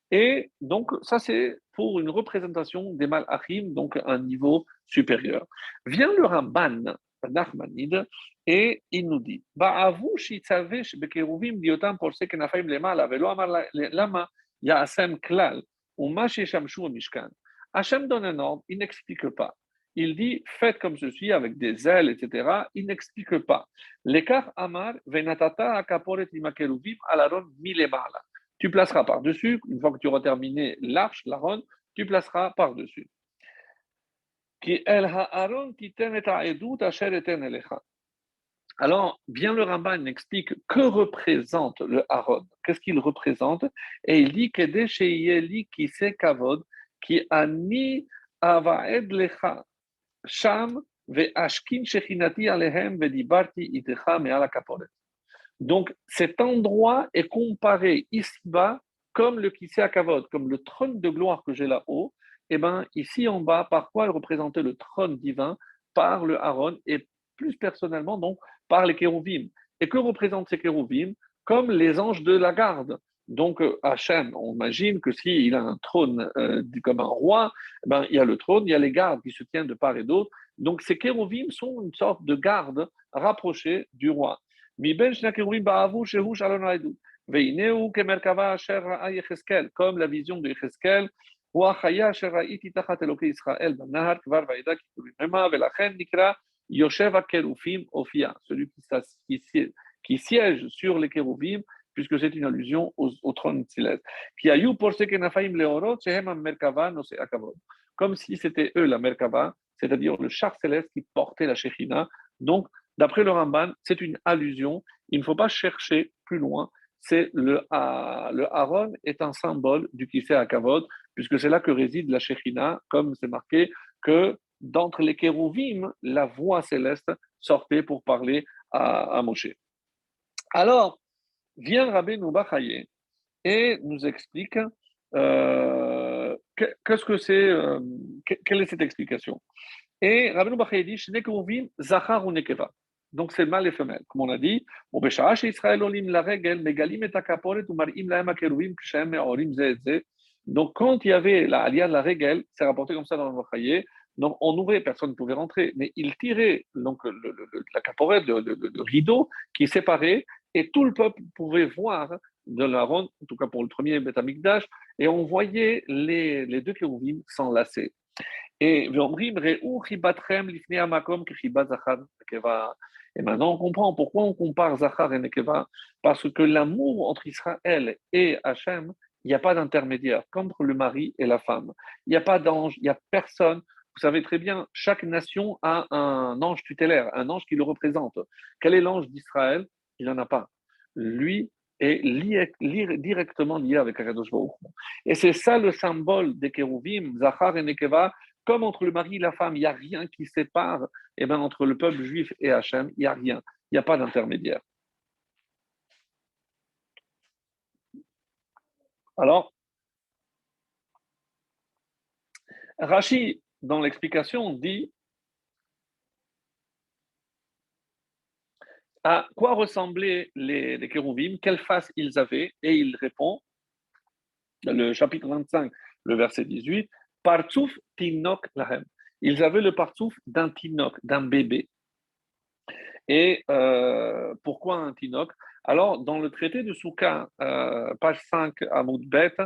Et donc, ça, c'est pour une représentation des Malachim, donc un niveau supérieur. Vient le Ramban, Nachmanide, et il nous dit Ba'avu shitzavesh bekeruvim diotam porse kenafaim lemala, velo amar lama ya'asem klal, uma sheshamshu mishkan. Hachem donne un ordre, il n'explique pas. Il dit faites comme ceci avec des ailes, etc. Il n'explique pas. L'écart amar venatata akaporet limakeruvim alaron milemala. Tu placeras par-dessus, une fois que tu auras terminé l'arche, l'aron, tu placeras par-dessus. Alors, bien le Ramban explique que représente le Aaron, qu'est-ce qu'il représente, et il dit que Yeli qui sait kavod, qui ani avaed lecha, sham ve ashkin shechinati alehem ve dibarti itecha me'ala kaporet. Donc, cet endroit est comparé ici-bas comme le Kisei HaKavod, comme le trône de gloire que j'ai là-haut. Et bien, ici en bas, par quoi il représentait le trône divin? Par le Aaron et plus personnellement, donc, par les kérouvim. Et que représentent ces kérouvim? Comme les anges de la garde. Donc, Hachem, on imagine que s'il a un trône comme un roi, ben, il y a le trône, il y a les gardes qui se tiennent de part et d'autre. Donc, ces kérouvim sont une sorte de garde rapprochée du roi. מבין שני הקירובים בעבור שהוא שלום העדות. והנה הוא כמרכבה אשר ראה יחזקאל, comme la vision de יחזקאל, הוא החיה אשר ראיתי תחת אלוקי ישראל בנהר כבר וידע כיתובים המה, ולכן נקרא יושב הכרופים אופיה, celui qui siège sur les kérouvim, puisque c'est une allusion au trône céleste. כי היו פורסי כנפיים לאורות שהם המרכבה נושאי הכבוד. Comme si c'était eux la Merkava, c'est-à-dire le char céleste qui portait la Shekhinah. Donc, d'après le Ramban, c'est une allusion. Il ne faut pas chercher plus loin. Le Aaron est un symbole du Kisei HaKavod, puisque c'est là que réside la Shekhinah, comme c'est marqué que d'entre les kérouvim, la voix céleste sortait pour parler à Moshe. Alors, vient Rabbi Noubachaye et nous explique qu'est-ce que c'est, quelle est cette explication. Et Rabbi Noubachaye dit Shne kérouvim, zachar ou nekeva. Donc c'est le mâle et femelle, comme on a dit. Donc quand il y avait la alia de la règle, c'est rapporté comme ça dans le Mochaye, donc on ouvrait, personne ne pouvait rentrer, mais il tirait donc, la caporette, le rideau qui séparait, et tout le peuple pouvait voir de l'Aaron, en tout cas pour le premier Beth Amikdash, et on voyait les deux kérouvim s'enlacer. Et maintenant, on comprend pourquoi on compare Zachar et Nekeva. Parce que l'amour entre Israël et Hachem, il n'y a pas d'intermédiaire, comme entre le mari et la femme. Il n'y a pas d'ange, il n'y a personne. Vous savez très bien, chaque nation a un ange tutélaire, un ange qui le représente. Quel est l'ange d'Israël? Il n'en a pas. Lui est directement lié avec Akadosh Baruch Hu. Et c'est ça le symbole des Kérouvim, Zachar et Nekeva. Comme entre le mari et la femme, il n'y a rien qui sépare, et bien entre le peuple juif et Hachem, il n'y a rien. Il n'y a pas d'intermédiaire. Alors, Rashi, dans l'explication, dit à quoi ressemblaient les kérouvim, quelle face ils avaient, et il répond, le chapitre 25, le verset 18, Partsouf tinok lahem. Ils avaient le partsouf d'un tinok, d'un bébé. Et pourquoi un tinok? Alors, dans le traité de Souka, page 5, Amoud Bet,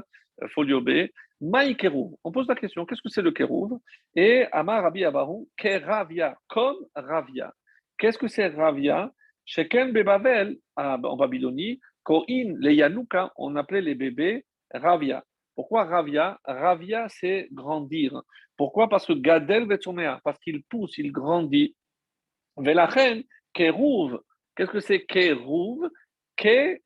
folio B, Maï Kérouv. On pose la question, qu'est-ce que c'est le Kérouv? Et Amar Rabbi Abaru, Keravia, comme Ravia. Qu'est-ce que c'est Ravia? Sheken Bebavel, en Babylonie, Koin, les Yanouka, on appelait les bébés Ravia. Pourquoi Ravia? Ravia, c'est grandir. Pourquoi? Parce que Gadel Vetsomea, parce qu'il pousse, il grandit. Velachen, Kérouv, qu'est-ce que c'est Kérouv?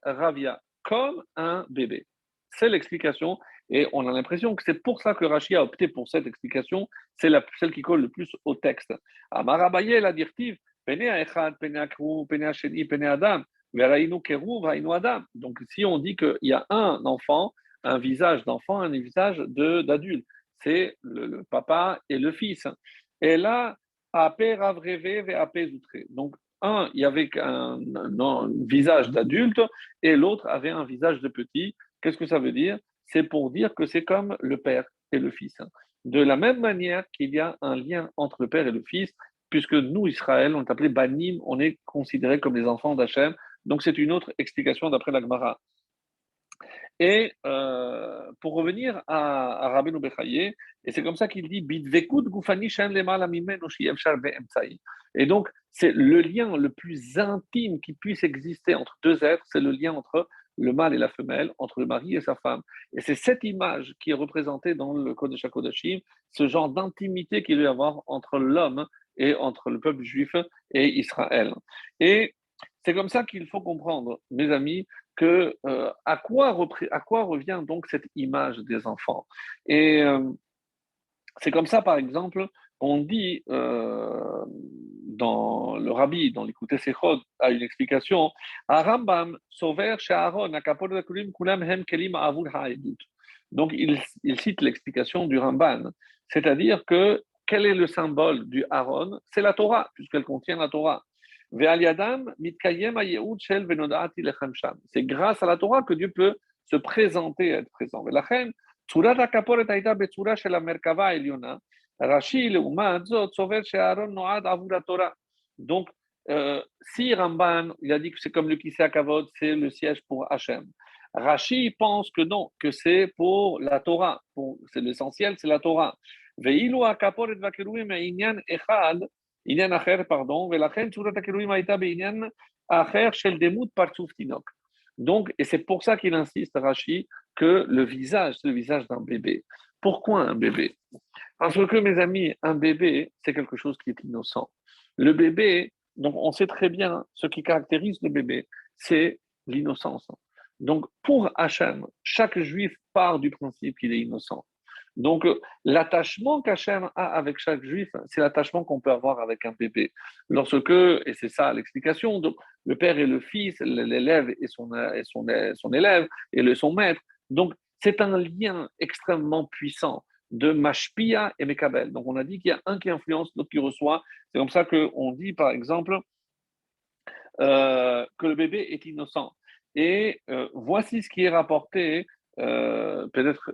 Ravia, comme un bébé. C'est l'explication, et on a l'impression que c'est pour ça que Rashi a opté pour cette explication, c'est celle qui colle le plus au texte. Amar Abaye, la directive, Pene Echad, Pene Kérouv, Pene Sheni, Pene Adam, Verainu Kérouv, Verainu Adam. Donc si on dit qu'il y a un enfant, un visage d'enfant, un visage d'adulte, c'est le papa et le fils. Et là, Apé Ravrevé et Apé Zoutré. Donc, un, il y avait un visage d'adulte et l'autre avait un visage de petit. Qu'est-ce que ça veut dire? C'est pour dire que c'est comme le père et le fils. De la même manière qu'il y a un lien entre le père et le fils, puisque nous, Israël, on est appelé Banim, on est considérés comme les enfants d'Hachem. Donc, c'est une autre explication d'après la Gemara. Et pour revenir à Rabbeinu Bechaye, et c'est comme ça qu'il dit Bidvekut gufani shen lemala mimenu sheyefshar be'emtsaï. Et donc, c'est le lien le plus intime qui puisse exister entre deux êtres, c'est le lien entre le mâle et la femelle, entre le mari et sa femme. Et c'est cette image qui est représentée dans le Kodesh HaKodashim, ce genre d'intimité qu'il doit y avoir entre l'homme et entre le peuple juif et Israël. Et c'est comme ça qu'il faut comprendre, mes amis, que à quoi revient donc cette image des enfants. Et c'est comme ça, par exemple, on dit dans le Rabbi, dans l'Écoute Sechot, a une explication, à Rambam, Sover, Aaron, Akapod Kulim, Kulam, Hem, Kelim, Avul, Haedut. Donc, il cite l'explication du Ramban, c'est-à-dire que quel est le symbole du Aaron? C'est la Torah, puisqu'elle contient la Torah. C'est grâce à la Torah que Dieu peut se présenter et être présent. Donc, si Ramban il a dit que c'est comme le Kisei Kavod, c'est le siège pour Hachem. Rashi pense que non, que c'est pour la Torah. C'est l'essentiel, c'est la Torah. עניין אחר, pardon, ולכן צורת הקירויים הייתה בעניין אחר של דמות פרצוף תינוק. Donc, et c'est pour ça qu'il insiste, Rashi, que le visage, c'est le visage d'un bébé. Pourquoi un bébé? Parce que, mes amis, un bébé, c'est quelque chose qui est innocent. Le bébé, donc on sait très bien, ce qui caractérise le bébé, c'est l'innocence. Donc, pour Hachem, chaque juif part du principe qu'il est innocent. Donc, l'attachement qu'Hachem a avec chaque juif, c'est l'attachement qu'on peut avoir avec un bébé. Lorsque, et c'est ça l'explication, donc le père et le fils, l'élève et son élève, et son maître. Donc, c'est un lien extrêmement puissant de Mashpia et Mekabel. Donc, on a dit qu'il y a un qui influence, l'autre qui reçoit. C'est comme ça qu'on dit, par exemple, que le bébé est innocent. Et voici ce qui est rapporté peut-être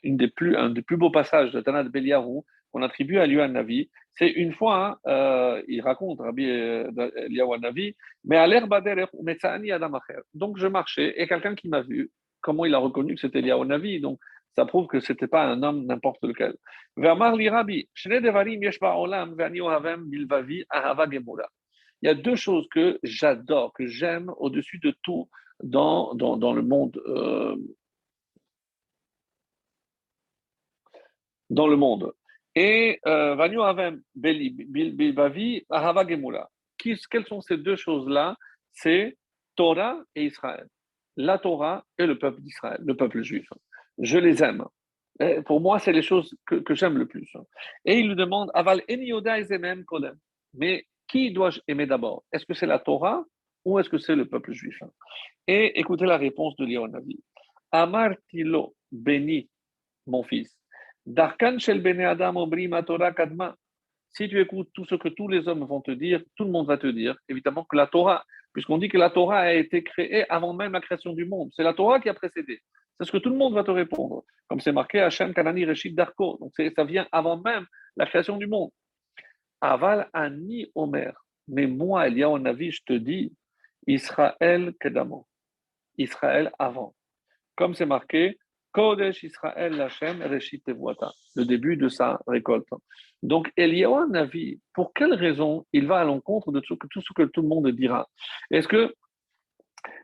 un des plus beaux passages de Tanat Beliarou qu'on attribue à Eliyahu Navi. C'est une fois, il raconte Rabbi Eliyahu Navi, mais à l'herbe Adam Acher. Donc je marchais et quelqu'un qui m'a vu, comment il a reconnu que c'était Eliyahu Navi? Donc Ça prouve que ce n'était pas un homme n'importe lequel. Ve'amar li Rabbi, Shnei devarim yesh ba'olam ve'ani ohavem bilvavi ahava gemura. Il y a deux choses que j'adore, que j'aime au-dessus de tout dans le monde. Dans le monde. Et Vanyu Avem Bilbavi Ahava Gemula. Quelles sont ces deux choses-là? C'est Torah et Israël. La Torah et le peuple d'Israël, le peuple juif. Je les aime. Et pour moi, c'est les choses que j'aime le plus. Et il lui demande Aval Enioda Ezemem Kodem. Mais qui dois-je aimer d'abord? Est-ce que c'est la Torah ou est-ce que c'est le peuple juif? Et écoutez la réponse de Léonavi. Amar Tilo, béni mon fils. Darkan shel bene adam obri Torah kadma. Si tu écoutes tout ce que tous les hommes vont te dire, tout le monde va te dire, évidemment, que la Torah, puisqu'on dit que la Torah a été créée avant même la création du monde, c'est la Torah qui a précédé. C'est ce que tout le monde va te répondre. Comme c'est marqué Hachem Kanani Reshit Darko. Donc ça vient avant même la création du monde. Aval Ani Omer. Mais moi, Eliyahu Navi, je te dis, Israël Kedamo. Israël avant. Comme c'est marqué, Kodesh Israël Lachem Reshit Tevuata, le début de sa récolte. Donc, Eliyahu Navi, pour quelle raison il va à l'encontre de tout ce que tout le monde dira? Est-ce que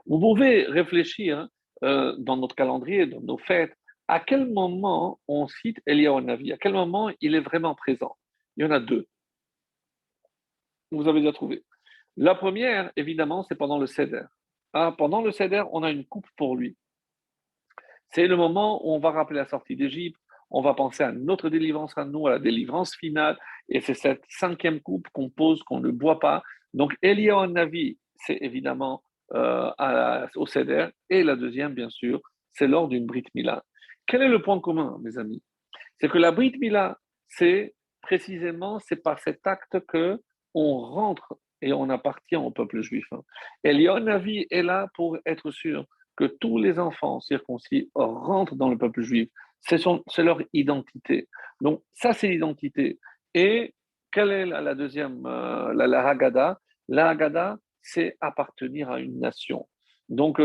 vous pouvez réfléchir dans notre calendrier, dans nos fêtes, à quel moment on cite Eliyahu Navi? À quel moment il est vraiment présent? Il y en a deux. Vous avez déjà trouvé. La première, évidemment, c'est pendant le Seder. Pendant le Seder, on a une coupe pour lui. C'est le moment où on va rappeler la sortie d'Égypte, on va penser à notre délivrance à nous, à la délivrance finale, et c'est cette cinquième coupe qu'on pose, qu'on ne boit pas. Donc, Eliyahu Navi, c'est évidemment au Seder, et la deuxième, bien sûr, c'est lors d'une Brit Mila. Quel est le point commun, mes amis? C'est que la Brit Mila, c'est précisément, c'est par cet acte que on rentre et on appartient au peuple juif. Eliyahu Navi est là pour être sûr que tous les enfants circoncis rentrent dans le peuple juif. C'est leur identité. Donc, ça, c'est l'identité. Et quelle est la deuxième, la Haggadah? La Haggadah, c'est appartenir à une nation. Donc,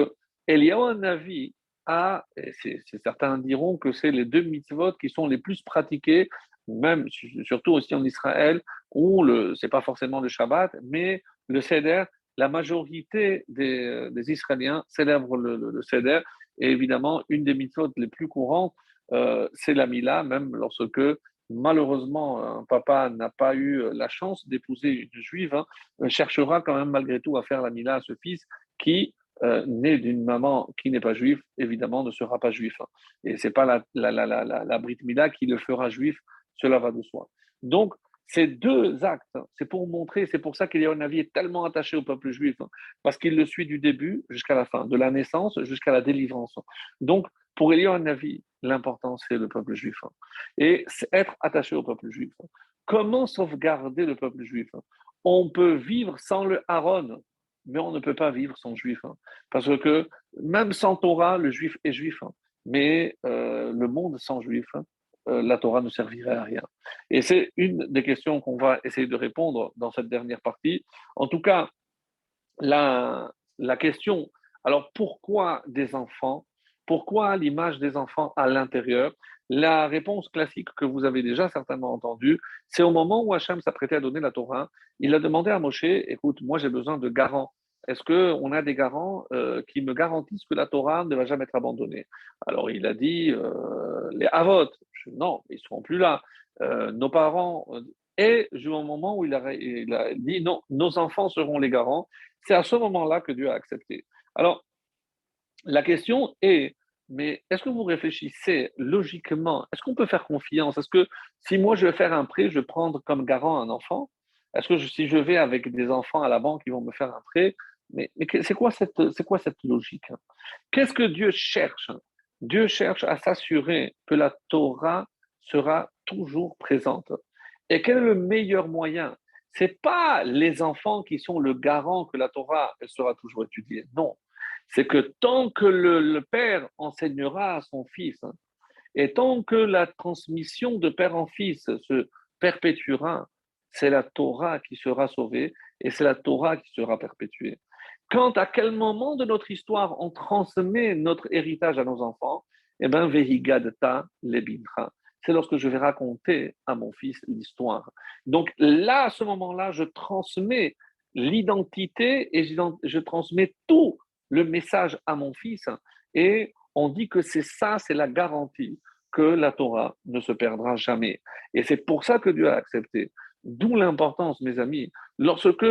Eliyahu Navi a, certains diront que c'est les deux mitzvot qui sont les plus pratiqués, même surtout aussi en Israël, où c'est pas forcément le Shabbat, mais le Seder, la majorité des Israéliens célèbrent le Seder. Et évidemment, une des mitzvot les plus courantes, c'est la Mila, même lorsque malheureusement un papa n'a pas eu la chance d'épouser une juive, cherchera quand même malgré tout à faire la Mila à ce fils qui, né d'une maman qui n'est pas juive, évidemment ne sera pas juif. Et c'est pas la Brit Mila qui le fera juif, cela va de soi. Donc, ces deux actes, c'est pour montrer, c'est pour ça qu'Eliyahu Navi est tellement attaché au peuple juif, parce qu'il le suit du début jusqu'à la fin, de la naissance jusqu'à la délivrance. Donc, pour Eliyahu Navi, l'important, c'est le peuple juif. Et c'est être attaché au peuple juif. Comment sauvegarder le peuple juif? On peut vivre sans le Aaron, mais on ne peut pas vivre sans juif. Parce que même sans Torah, le juif est juif. Mais le monde sans juif, la Torah ne servirait à rien. Et c'est une des questions qu'on va essayer de répondre dans cette dernière partie. En tout cas, la question, alors pourquoi des enfants? Pourquoi l'image des enfants à l'intérieur? La réponse classique que vous avez déjà certainement entendue, c'est au moment où Hachem s'apprêtait à donner la Torah, il a demandé à Moshe, écoute, moi j'ai besoin de garants. Est-ce qu'on a des garants qui me garantissent que la Torah ne va jamais être abandonnée? Alors il a dit, les Avot, non, ils ne seront plus là. Nos parents, et au moment où il a dit, non, nos enfants seront les garants, c'est à ce moment-là que Dieu a accepté. Alors, la question est, mais est-ce que vous réfléchissez logiquement? Est-ce qu'on peut faire confiance? Est-ce que si moi je vais faire un prêt, je vais prendre comme garant un enfant? Est-ce que si je vais avec des enfants à la banque, ils vont me faire un prêt? Mais c'est quoi cette logique? Qu'est-ce que Dieu cherche? Dieu cherche à s'assurer que la Torah sera toujours présente. Et quel est le meilleur moyen? C'est pas les enfants qui sont le garant que la Torah elle sera toujours étudiée. Non, c'est que tant que le père enseignera à son fils, et tant que la transmission de père en fils se perpétuera, c'est la Torah qui sera sauvée et c'est la Torah qui sera perpétuée. Quant à quel moment de notre histoire on transmet notre héritage à nos enfants, Eh bien, vehigadta lebincha. C'est lorsque je vais raconter à mon fils l'histoire. Donc là, à ce moment-là, je transmets l'identité et je transmets tout le message à mon fils. Et on dit que c'est ça, c'est la garantie que la Torah ne se perdra jamais. Et c'est pour ça que Dieu a accepté. D'où l'importance, mes amis, lorsque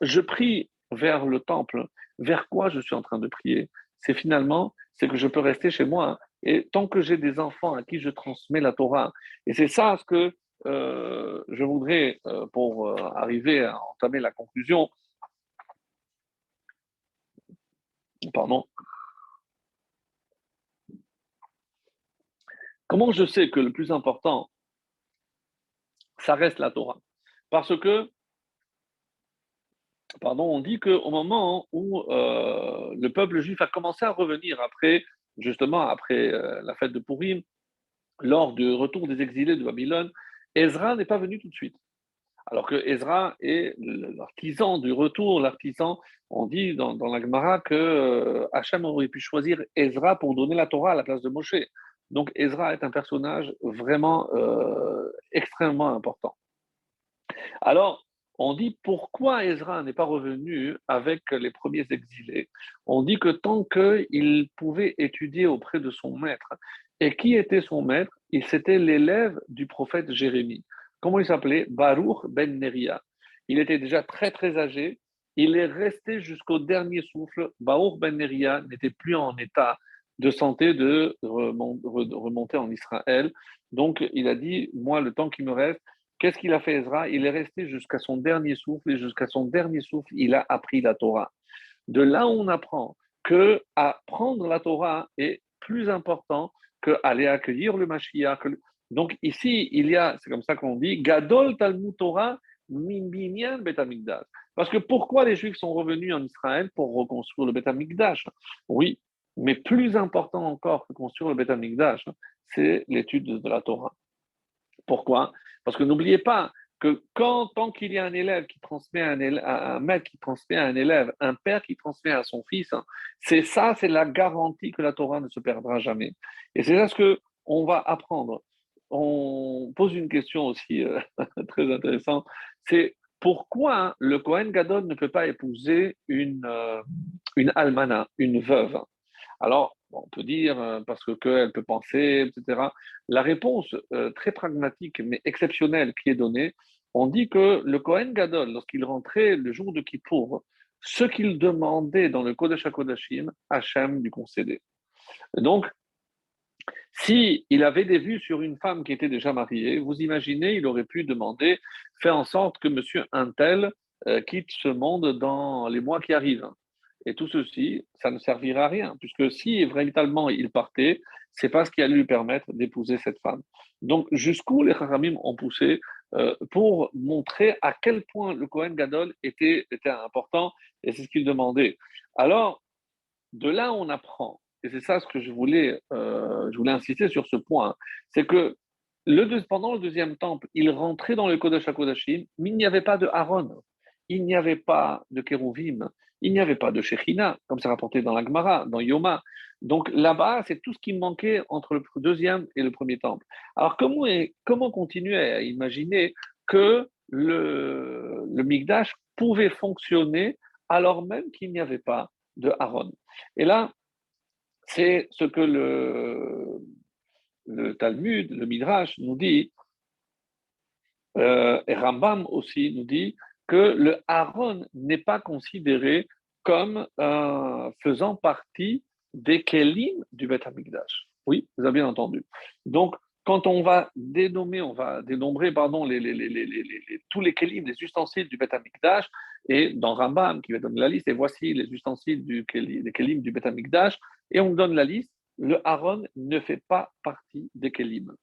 je prie vers le temple, vers quoi je suis en train de prier? C'est que je peux rester chez moi. Et tant que j'ai des enfants à qui je transmets la Torah, et c'est ça ce que je voudrais, pour arriver à entamer la conclusion, pardon, comment je sais que le plus important, ça reste la Torah? Parce que, pardon, on dit qu'au moment où le peuple juif a commencé à revenir après, justement, après la fête de Purim, lors du retour des exilés de Babylone, Ezra n'est pas venu tout de suite. Alors que Ezra est l'artisan du retour, l'artisan, on dit dans la Gemara que Hachem aurait pu choisir Ezra pour donner la Torah à la place de Moshe. Donc Ezra est un personnage vraiment extrêmement important. Alors, on dit pourquoi Ezra n'est pas revenu avec les premiers exilés. On dit que tant qu'il pouvait étudier auprès de son maître, et qui était son maître? C'était l'élève du prophète Jérémie. Comment il s'appelait? Baruch ben Neria. Il était déjà très très âgé. Il est resté jusqu'au dernier souffle. Baruch ben Neria n'était plus en état de santé de remonter en Israël. Donc il a dit, moi, le temps qui me reste, qu'est-ce qu'il a fait Ezra? Il est resté jusqu'à son dernier souffle et jusqu'à son dernier souffle, il a appris la Torah. De là, on apprend que apprendre la Torah est plus important qu'aller accueillir le Mashiach. Donc ici, il y a, c'est comme ça qu'on dit, Gadol Talmud Torah min binyan Bet Hamikdash. Parce que pourquoi les Juifs sont revenus en Israël pour reconstruire le Bet Hamikdash? Oui, mais plus important encore que construire le Bet Hamikdash, c'est l'étude de la Torah. Pourquoi? Parce que n'oubliez pas que tant qu'il y a un élève qui transmet un maître qui transmet à un élève, un père qui transmet à son fils, c'est ça, c'est la garantie que la Torah ne se perdra jamais. Et c'est là ce que on va apprendre. On pose une question aussi très intéressante, c'est pourquoi le Kohen Gadol ne peut pas épouser une almana, une veuve? Alors, on peut dire parce qu'elle peut penser, etc. La réponse très pragmatique mais exceptionnelle qui est donnée, on dit que le Kohen Gadol, lorsqu'il rentrait le jour de Kippour, ce qu'il demandait dans le Kodesh HaKodashim, Hachem lui concédait. Donc, si il avait des vues sur une femme qui était déjà mariée, vous imaginez, il aurait pu demander, faire en sorte que monsieur Untel quitte ce monde dans les mois qui arrivent. Et tout ceci, ça ne servira à rien, puisque si véritablement il partait, c'est pas ce qui allait lui permettre d'épouser cette femme. Donc, jusqu'où les Haramim ont poussé pour montrer à quel point le Kohen Gadol était important, et c'est ce qu'il demandait. Alors, de là, on apprend, et c'est ça ce que je voulais insister sur ce point, c'est que pendant le deuxième temple, il rentrait dans le Kodesh HaKodashim, mais il n'y avait pas de Aaron, il n'y avait pas de Kérouvim, il n'y avait pas de Shekhinah, comme c'est rapporté dans la Gemara, dans Yoma. Donc là-bas, c'est tout ce qui manquait entre le deuxième et le premier temple. Alors comment continuer à imaginer que le Mikdash pouvait fonctionner alors même qu'il n'y avait pas de Aaron? Et là, c'est ce que le Talmud, le Midrash nous dit, et Rambam aussi nous dit que le Aaron n'est pas considéré comme faisant partie des Kélim du Beth Amikdash. Oui, vous avez bien entendu. Donc, quand on va dénombrer pardon, tous les Kélim, les ustensiles du Beth Amikdash, et dans Rambam qui va donner la liste, et voici les ustensiles des Kélim du Beth Amikdash, et on donne la liste, le Aaron ne fait pas partie des Kélim.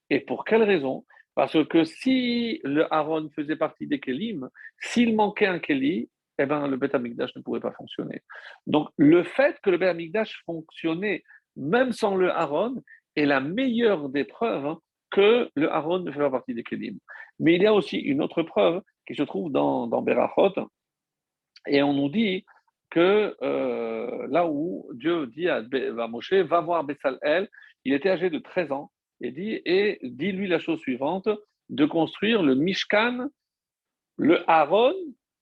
Et pour quelle raison? Parce que si le Aaron faisait partie des Kélim, s'il manquait un Kéli, eh ben, le Beth Amikdash ne pourrait pas fonctionner. Donc, le fait que le Beth Amikdash fonctionnait même sans le Aaron est la meilleure des preuves que le Aaron ne fait pas partie des Kélim. Mais il y a aussi une autre preuve qui se trouve dans Berachot, et on nous dit que là où Dieu dit à Moshe, va voir Betsalel, il était âgé de 13 ans, et dis-lui la chose suivante, de construire le Mishkan, le Aaron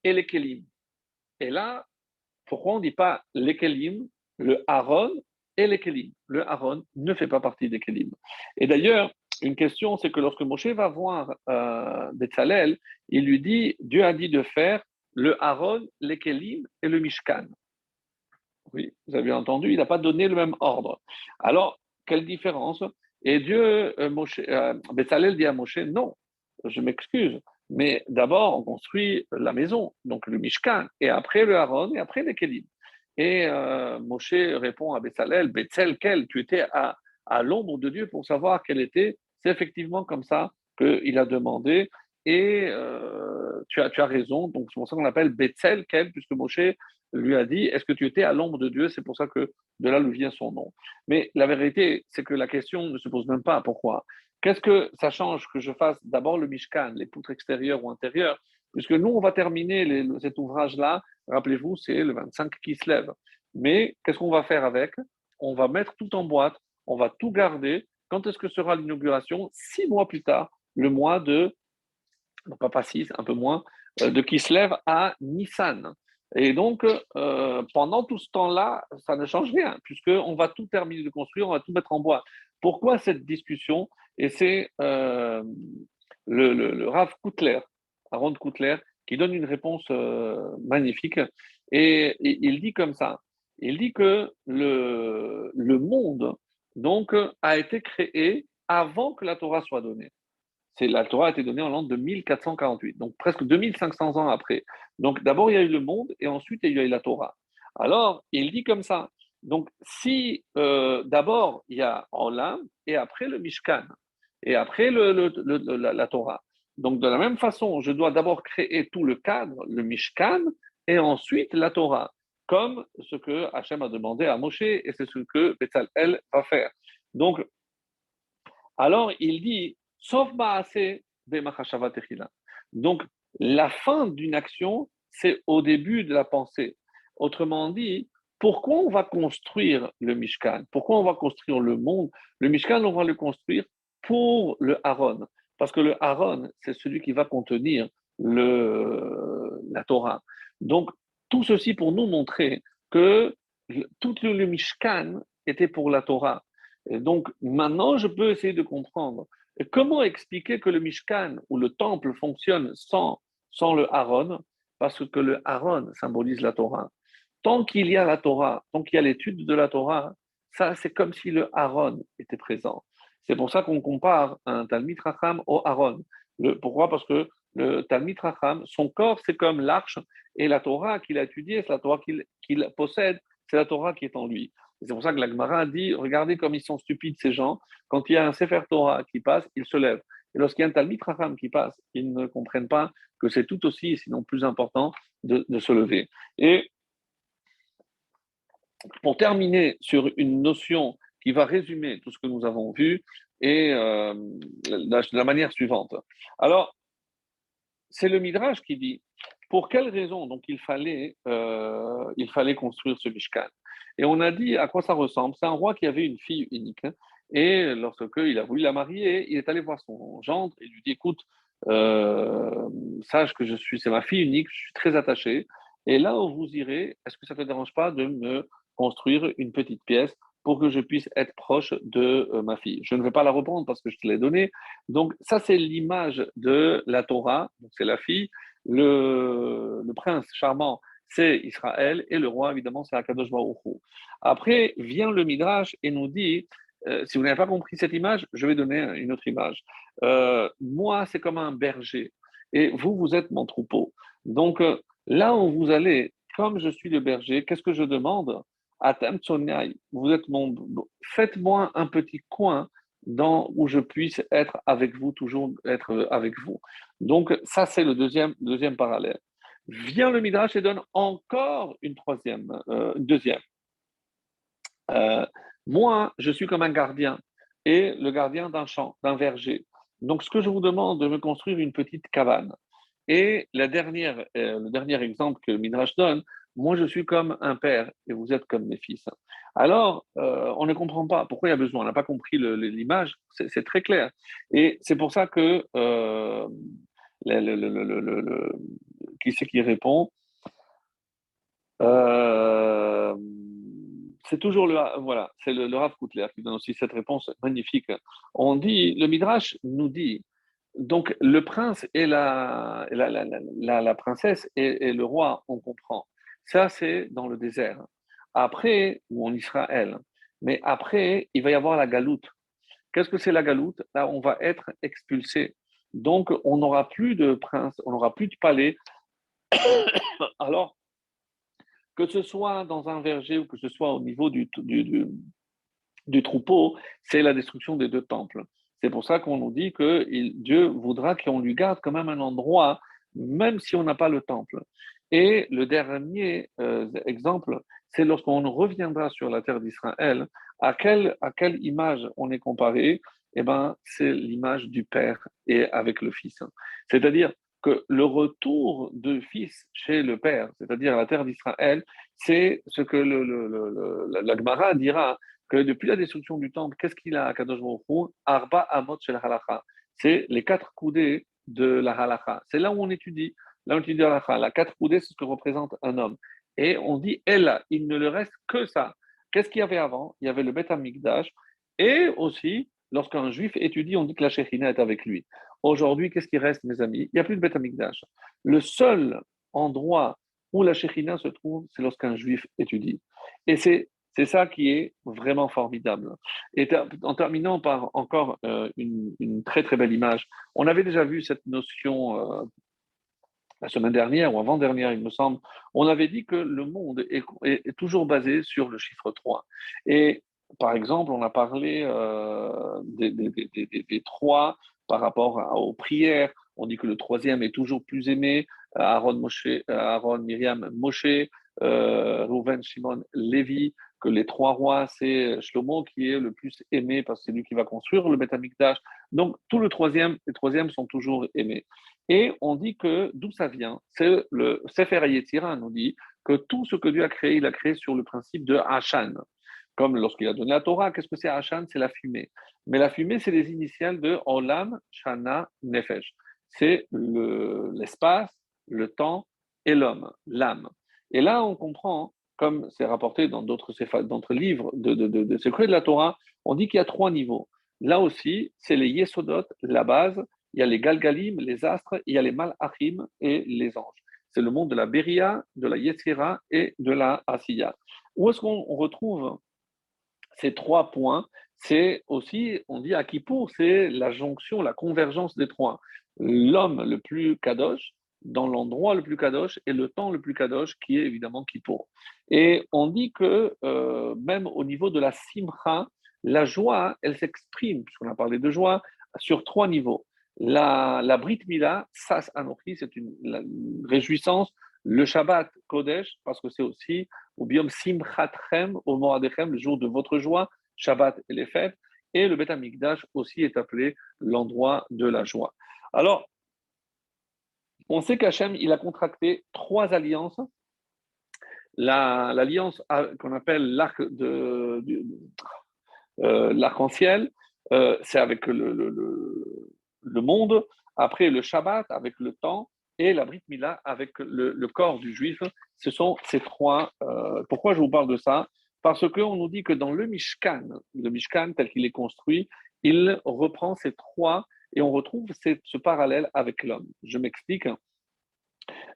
et les Kélim. Et là, pourquoi on ne dit pas les Kélim, le Aaron et les Kélim? Le Aaron ne fait pas partie des Kélim. Et d'ailleurs, une question, c'est que lorsque Moshe va voir Betsalel, il lui dit, Dieu a dit de faire le Aaron, les Kélim et le Mishkan. Oui, vous avez entendu, il n'a pas donné le même ordre. Alors, quelle différence? Et Dieu, Betsalel dit à Moshe, non, je m'excuse, mais d'abord on construit la maison, donc le Mishkan, et après le Aaron, et après les Kélim. Et Moshe répond à Betsalel, Betzel, tu étais à l'ombre de Dieu pour savoir quel était. C'est effectivement comme ça qu'il a demandé, et tu as raison, donc c'est pour ça qu'on l'appelle Betzel, puisque Moshe lui a dit, est-ce que tu étais à l'ombre de Dieu? C'est pour ça que de là lui vient son nom. Mais la vérité, c'est que la question ne se pose même pas. Pourquoi? Qu'est-ce que ça change que je fasse d'abord le Mishkan, les poutres extérieures ou intérieures? Puisque nous, on va terminer cet ouvrage-là, rappelez-vous, c'est le 25 qui se lève. Mais qu'est-ce qu'on va faire avec? On va mettre tout en boîte, on va tout garder. Quand est-ce que sera l'inauguration? 6 mois plus tard, le mois de, non pas 6, un peu moins, de qui se lève à Nissan. Et donc, pendant tout ce temps-là, ça ne change rien, puisqu'on va tout terminer de construire, on va tout mettre en bois. Pourquoi cette discussion? Et c'est le Rav Koutler, Aaron Koutler, qui donne une réponse magnifique. Et il dit comme ça, il dit que le monde donc, a été créé avant que la Torah soit donnée. La Torah a été donnée en l'an de 1448, donc presque 2500 ans après. Donc d'abord il y a eu le monde et ensuite il y a eu la Torah. Alors il dit comme ça. Donc si d'abord il y a Olam et après le Mishkan et après la Torah. Donc de la même façon, je dois d'abord créer tout le cadre, le Mishkan, et ensuite la Torah, comme ce que Hachem a demandé à Moshe et c'est ce que Betzalel va faire. Donc alors il dit sauf Maaseh b'machashava techila. Donc, la fin d'une action, c'est au début de la pensée. Autrement dit, pourquoi on va construire le Mishkan? Pourquoi on va construire le monde? Le Mishkan, on va le construire pour le Aaron. Parce que le Aaron, c'est celui qui va contenir la Torah. Donc, tout ceci pour nous montrer que tout le Mishkan était pour la Torah. Et donc, maintenant, je peux essayer de comprendre et comment expliquer que le Mishkan ou le temple fonctionne sans le Aaron? Parce que le Aaron symbolise la Torah. Tant qu'il y a la Torah, tant qu'il y a l'étude de la Torah, ça c'est comme si le Aaron était présent. C'est pour ça qu'on compare un Talmid Racham au Aaron. Pourquoi? Parce que le Talmid Racham, son corps c'est comme l'arche et la Torah qu'il a étudiée, c'est la Torah qu'il possède, c'est la Torah qui est en lui. C'est pour ça que la Gemara dit, regardez comme ils sont stupides ces gens, quand il y a un Sefer Torah qui passe, ils se lèvent. Et lorsqu'il y a un Talmid Racham qui passe, ils ne comprennent pas que c'est tout aussi, sinon plus important, de se lever. Et pour terminer sur une notion qui va résumer tout ce que nous avons vu, et de la manière suivante. Alors, c'est le Midrash qui dit, pour quelle raison donc il fallait construire ce Mishkan? Et on a dit à quoi ça ressemble. C'est un roi qui avait une fille unique. Hein, et lorsqu'il a voulu la marier, il est allé voir son gendre et lui dit, écoute, sache que c'est ma fille unique, je suis très attaché. Et là où vous irez, est-ce que ça ne te dérange pas de me construire une petite pièce pour que je puisse être proche de ma fille? Je ne vais pas la reprendre parce que je te l'ai donnée. Donc ça, c'est l'image de la Torah, donc c'est la fille. Le prince charmant, c'est Israël, et le roi, évidemment, c'est Akadosh Baruch Hu. Après, vient le Midrash et nous dit, si vous n'avez pas compris cette image, je vais donner une autre image. Moi, c'est comme un berger, et vous, vous êtes mon troupeau. Donc, là où vous allez, comme je suis le berger, qu'est-ce que je demande? Atem Tsoniai, faites-moi un petit coin où je puisse être avec vous, toujours être avec vous. Donc, ça, c'est le deuxième parallèle. Vient le Midrash et donne encore une deuxième. Moi, je suis comme un gardien et le gardien d'un champ, d'un verger. Donc, ce que je vous demande, de me construire une petite cabane. Et le dernier exemple que le Midrash donne, moi je suis comme un père et vous êtes comme mes fils. Alors, on ne comprend pas pourquoi il y a besoin. On n'a pas compris l'image, c'est très clair. Et c'est pour ça que qui c'est qui répond? Euh, c'est toujours voilà, c'est le Rav Koutler qui donne aussi cette réponse magnifique. On dit, le Midrash nous dit, donc le prince et la princesse et le roi, on comprend. Ça, c'est dans le désert. Après, ou en Israël. Mais après, il va y avoir la galoute. Qu'est-ce que c'est la galoute? Là, on va être expulsé. Donc, on n'aura plus de prince, on n'aura plus de palais. Alors, que ce soit dans un verger ou que ce soit au niveau du troupeau, c'est la destruction des deux temples. C'est pour ça qu'on nous dit que Dieu voudra qu'on lui garde quand même un endroit, même si on n'a pas le temple. Et le dernier exemple, c'est lorsqu'on reviendra sur la terre d'Israël, à quelle image on est comparé? Eh ben, c'est l'image du Père et avec le Fils. C'est-à-dire que le retour de Fils chez le Père, c'est-à-dire à la terre d'Israël, c'est ce que la Gemara dira que depuis la destruction du temple, qu'est-ce qu'il a à Kadosh Baruch Hu? Arba Amot Shel Halacha. C'est les quatre coudées de la Halacha. C'est là où on étudie. Là où on étudie la Halacha. La quatre coudées, c'est ce que représente un homme. Et on dit, elle, il ne le reste que ça. Qu'est-ce qu'il y avait avant? Il y avait le Beth Amikdash. Et aussi, lorsqu'un juif étudie, on dit que la Shekhinah est avec lui. Aujourd'hui, qu'est-ce qui reste, mes amis? Il n'y a plus de Beth Amikdash. Le seul endroit où la Shekhinah se trouve, c'est lorsqu'un juif étudie. Et c'est ça qui est vraiment formidable. Et en terminant par encore une très très belle image, on avait déjà vu cette notion la semaine dernière ou avant-dernière, il me semble. On avait dit que le monde est toujours basé sur le chiffre 3. Et par exemple, on a parlé des trois par rapport aux prières. On dit que le troisième est toujours plus aimé. Aaron, Myriam, Moshe, Reuven, Shimon, Lévi, que les trois rois, c'est Shlomo qui est le plus aimé parce que c'est lui qui va construire le Beth Amikdash. Donc, les troisièmes sont toujours aimés. Et on dit que d'où ça vient, c'est le Sefer HaYetzirah nous dit que tout ce que Dieu a créé, il a créé sur le principe de Hashan. Comme lorsqu'il a donné la Torah, qu'est-ce que c'est Hashan? C'est la fumée. Mais la fumée, c'est les initiales de Olam, Shana, Nefesh. C'est l'espace, le temps et l'homme, l'âme. Et là, on comprend, comme c'est rapporté dans d'autres livres de secrets de la Torah, on dit qu'il y a trois niveaux. Là aussi, c'est les Yesodot, la base, il y a les Galgalim, les astres, il y a les Malachim et les anges. C'est le monde de la Beria, de la Yetzira et de la Asiya. Où est-ce qu'on retrouve ces trois points? C'est aussi, on dit à Kippour, c'est la jonction, la convergence des trois. L'homme le plus kadosh, dans l'endroit le plus kadosh, et le temps le plus kadosh, qui est évidemment Kippour. Et on dit que même au niveau de la simcha, la joie, elle s'exprime, puisqu'on a parlé de joie, sur trois niveaux. La Brit Mila, Sas Anochi, c'est une réjouissance. Le Shabbat Kodesh, parce que c'est aussi ou bien Simchatchem, au Moradechem, le jour de votre joie, Shabbat et les fêtes. Et le Beth Amikdash aussi est appelé l'endroit de la joie. Alors, on sait qu'Hachem, il a contracté trois alliances. L'alliance qu'on appelle l'arc-en-ciel, c'est avec le monde, après le Shabbat avec le temps, et la Brit Mila avec le corps du juif. Ce sont ces trois. Pourquoi je vous parle de ça? Parce qu'on nous dit que dans le Mishkan tel qu'il est construit, il reprend ces trois et on retrouve ce parallèle avec l'homme. Je m'explique.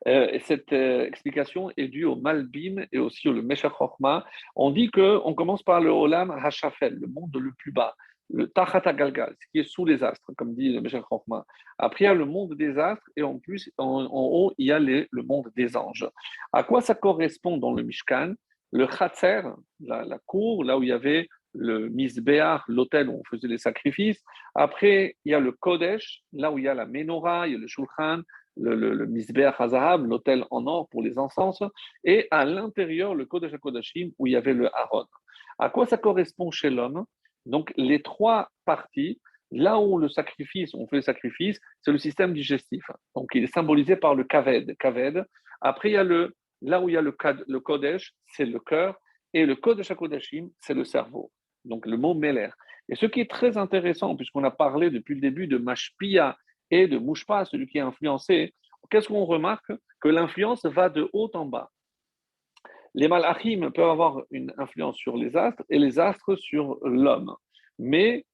Et cette explication est due au Malbim et aussi au Meshach Chochma. On dit qu'on commence par le Olam Hashafel, le monde le plus bas, le Tachat Galgal, ce qui est sous les astres, comme dit le Meshach Chochma. Après, il y a le monde des astres et en plus, en haut, il y a le monde des anges. À quoi ça correspond dans le Mishkan? Le Chatzer, la cour, là où il y avait le Misbéach, l'autel où on faisait les sacrifices. Après, il y a le Kodesh, là où il y a la Menorah, il y a le Shulchan, le Misbéach HaZahav, l'autel en or pour les encens, et à l'intérieur, le Kodesh HaKodashim, où il y avait le Aaron. À quoi ça correspond chez l'homme? Donc, les trois parties, là où on fait le sacrifice, c'est le système digestif. Donc, il est symbolisé par le Kaved. Après, il y a là où il y a le Kodesh, c'est le cœur, et le Kodesh HaKodashim, c'est le cerveau. Donc le mot Meler. Et ce qui est très intéressant, puisqu'on a parlé depuis le début de Mashpia et de Mushpa, celui qui est influencé, qu'est-ce qu'on remarque? Que l'influence va de haut en bas. Les malachim peuvent avoir une influence sur les astres et les astres sur l'homme, mais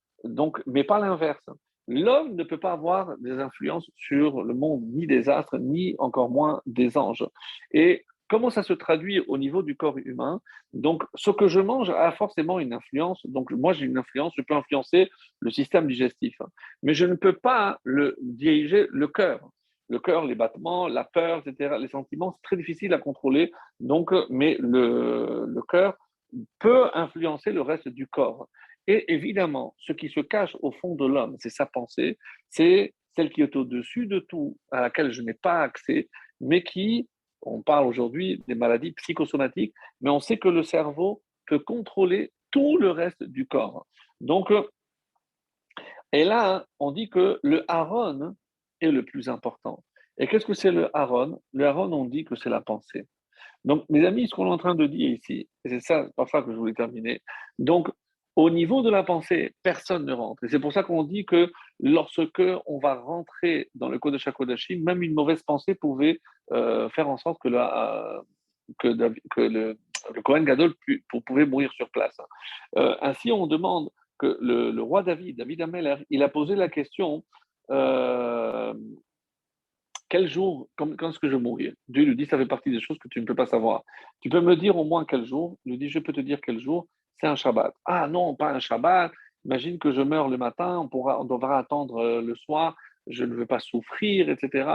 pas l'inverse. L'homme ne peut pas avoir des influences sur le monde, ni des astres, ni encore moins des anges. Et comment ça se traduit au niveau du corps humain? Donc, ce que je mange a forcément une influence. Donc, moi, j'ai une influence, je peux influencer le système digestif, mais je ne peux pas diriger le cœur. Le cœur, les battements, la peur, etc., les sentiments, c'est très difficile à contrôler. Donc, mais le cœur peut influencer le reste du corps. Et évidemment, ce qui se cache au fond de l'homme, c'est sa pensée, c'est celle qui est au-dessus de tout, à laquelle je n'ai pas accès, mais qui, on parle aujourd'hui des maladies psychosomatiques, mais on sait que le cerveau peut contrôler tout le reste du corps. Donc, et là, on dit que le Aaron est le plus important. Et qu'est-ce que c'est le Aaron? Le Aaron, on dit que c'est la pensée. Donc, mes amis, ce qu'on est en train de dire ici, et c'est ça, par ça que je voulais terminer. Donc, au niveau de la pensée, personne ne rentre. Et c'est pour ça qu'on dit que lorsque on va rentrer dans le Kodesh HaKodashim, même une mauvaise pensée pouvait faire en sorte que le Kohen Gadol pouvait mourir sur place. Ainsi, on demande que le roi David Ameller, il a posé la question euh, quel jour, quand est-ce que je vais mourir? Dieu lui dit, ça fait partie des choses que tu ne peux pas savoir. Tu peux me dire au moins quel jour? Il lui dit, je peux te dire quel jour. C'est un Shabbat. Ah non, pas un Shabbat. Imagine que je meurs le matin, on devra attendre le soir, je ne veux pas souffrir, etc.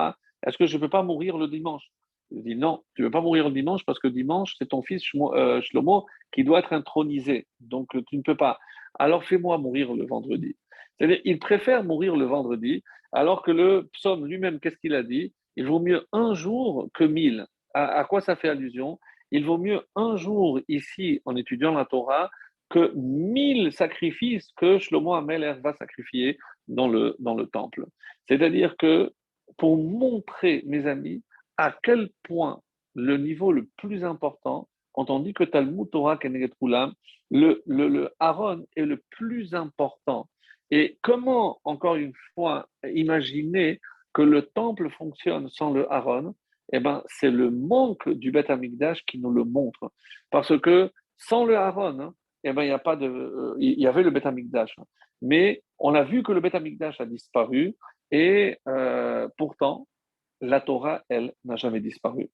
Est-ce que je ne peux pas mourir le dimanche? Il dit, non, tu ne veux pas mourir le dimanche parce que dimanche, c'est ton fils Shlomo qui doit être intronisé. Donc, tu ne peux pas. Alors, fais-moi mourir le vendredi. C'est-à-dire, il préfère mourir le vendredi alors que le psaume lui-même, qu'est-ce qu'il a dit? Il vaut mieux un jour que mille. À quoi ça fait allusion? Il vaut mieux un jour ici, en étudiant la Torah, que 1000 sacrifices que Shlomo Ameler va sacrifier dans le temple. C'est-à-dire que pour montrer, mes amis, à quel point le niveau le plus important, quand on dit que Talmud Torah Keneget Kulam, le Aaron est le plus important. Et comment, encore une fois, imaginer que le temple fonctionne sans le Aaron? Eh ben, c'est le manque du Beth Amikdash qui nous le montre. Parce que sans le Aaron, eh ben, il y a pas de, il y avait le Beth Amikdash. Mais on a vu que le Beth Amikdash a disparu et pourtant, la Torah, elle, n'a jamais disparu.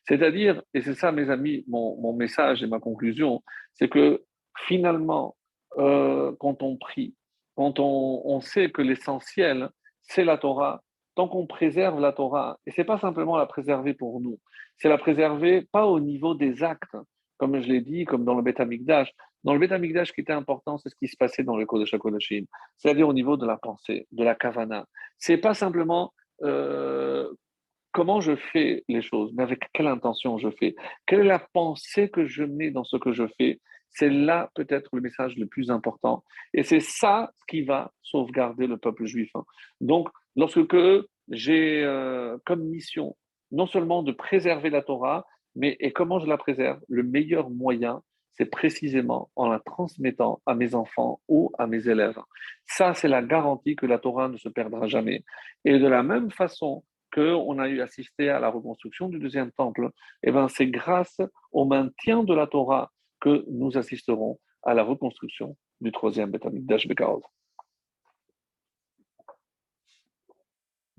C'est-à-dire, et c'est ça, mes amis, mon message et ma conclusion, c'est que finalement, quand on prie, quand on sait que l'essentiel, c'est la Torah, tant qu'on préserve la Torah, et c'est pas simplement la préserver pour nous, c'est la préserver pas au niveau des actes, comme je l'ai dit, comme dans le Beth Amikdash. Dans le Beth Amikdash, ce qui était important, c'est ce qui se passait dans le Kodesh HaKodashim, c'est-à-dire au niveau de la pensée, de la kavana. C'est pas simplement comment je fais les choses, mais avec quelle intention je fais, quelle est la pensée que je mets dans ce que je fais. C'est là peut-être le message le plus important. Et c'est ça qui va sauvegarder le peuple juif. Donc, lorsque j'ai comme mission non seulement de préserver la Torah, mais et comment je la préserve? Le meilleur moyen, c'est précisément en la transmettant à mes enfants ou à mes élèves. Ça, c'est la garantie que la Torah ne se perdra jamais. Et de la même façon, qu'on a eu assisté à la reconstruction du deuxième temple, eh ben, c'est grâce au maintien de la Torah que nous assisterons à la reconstruction du troisième Beth Amikdash Bekaroz.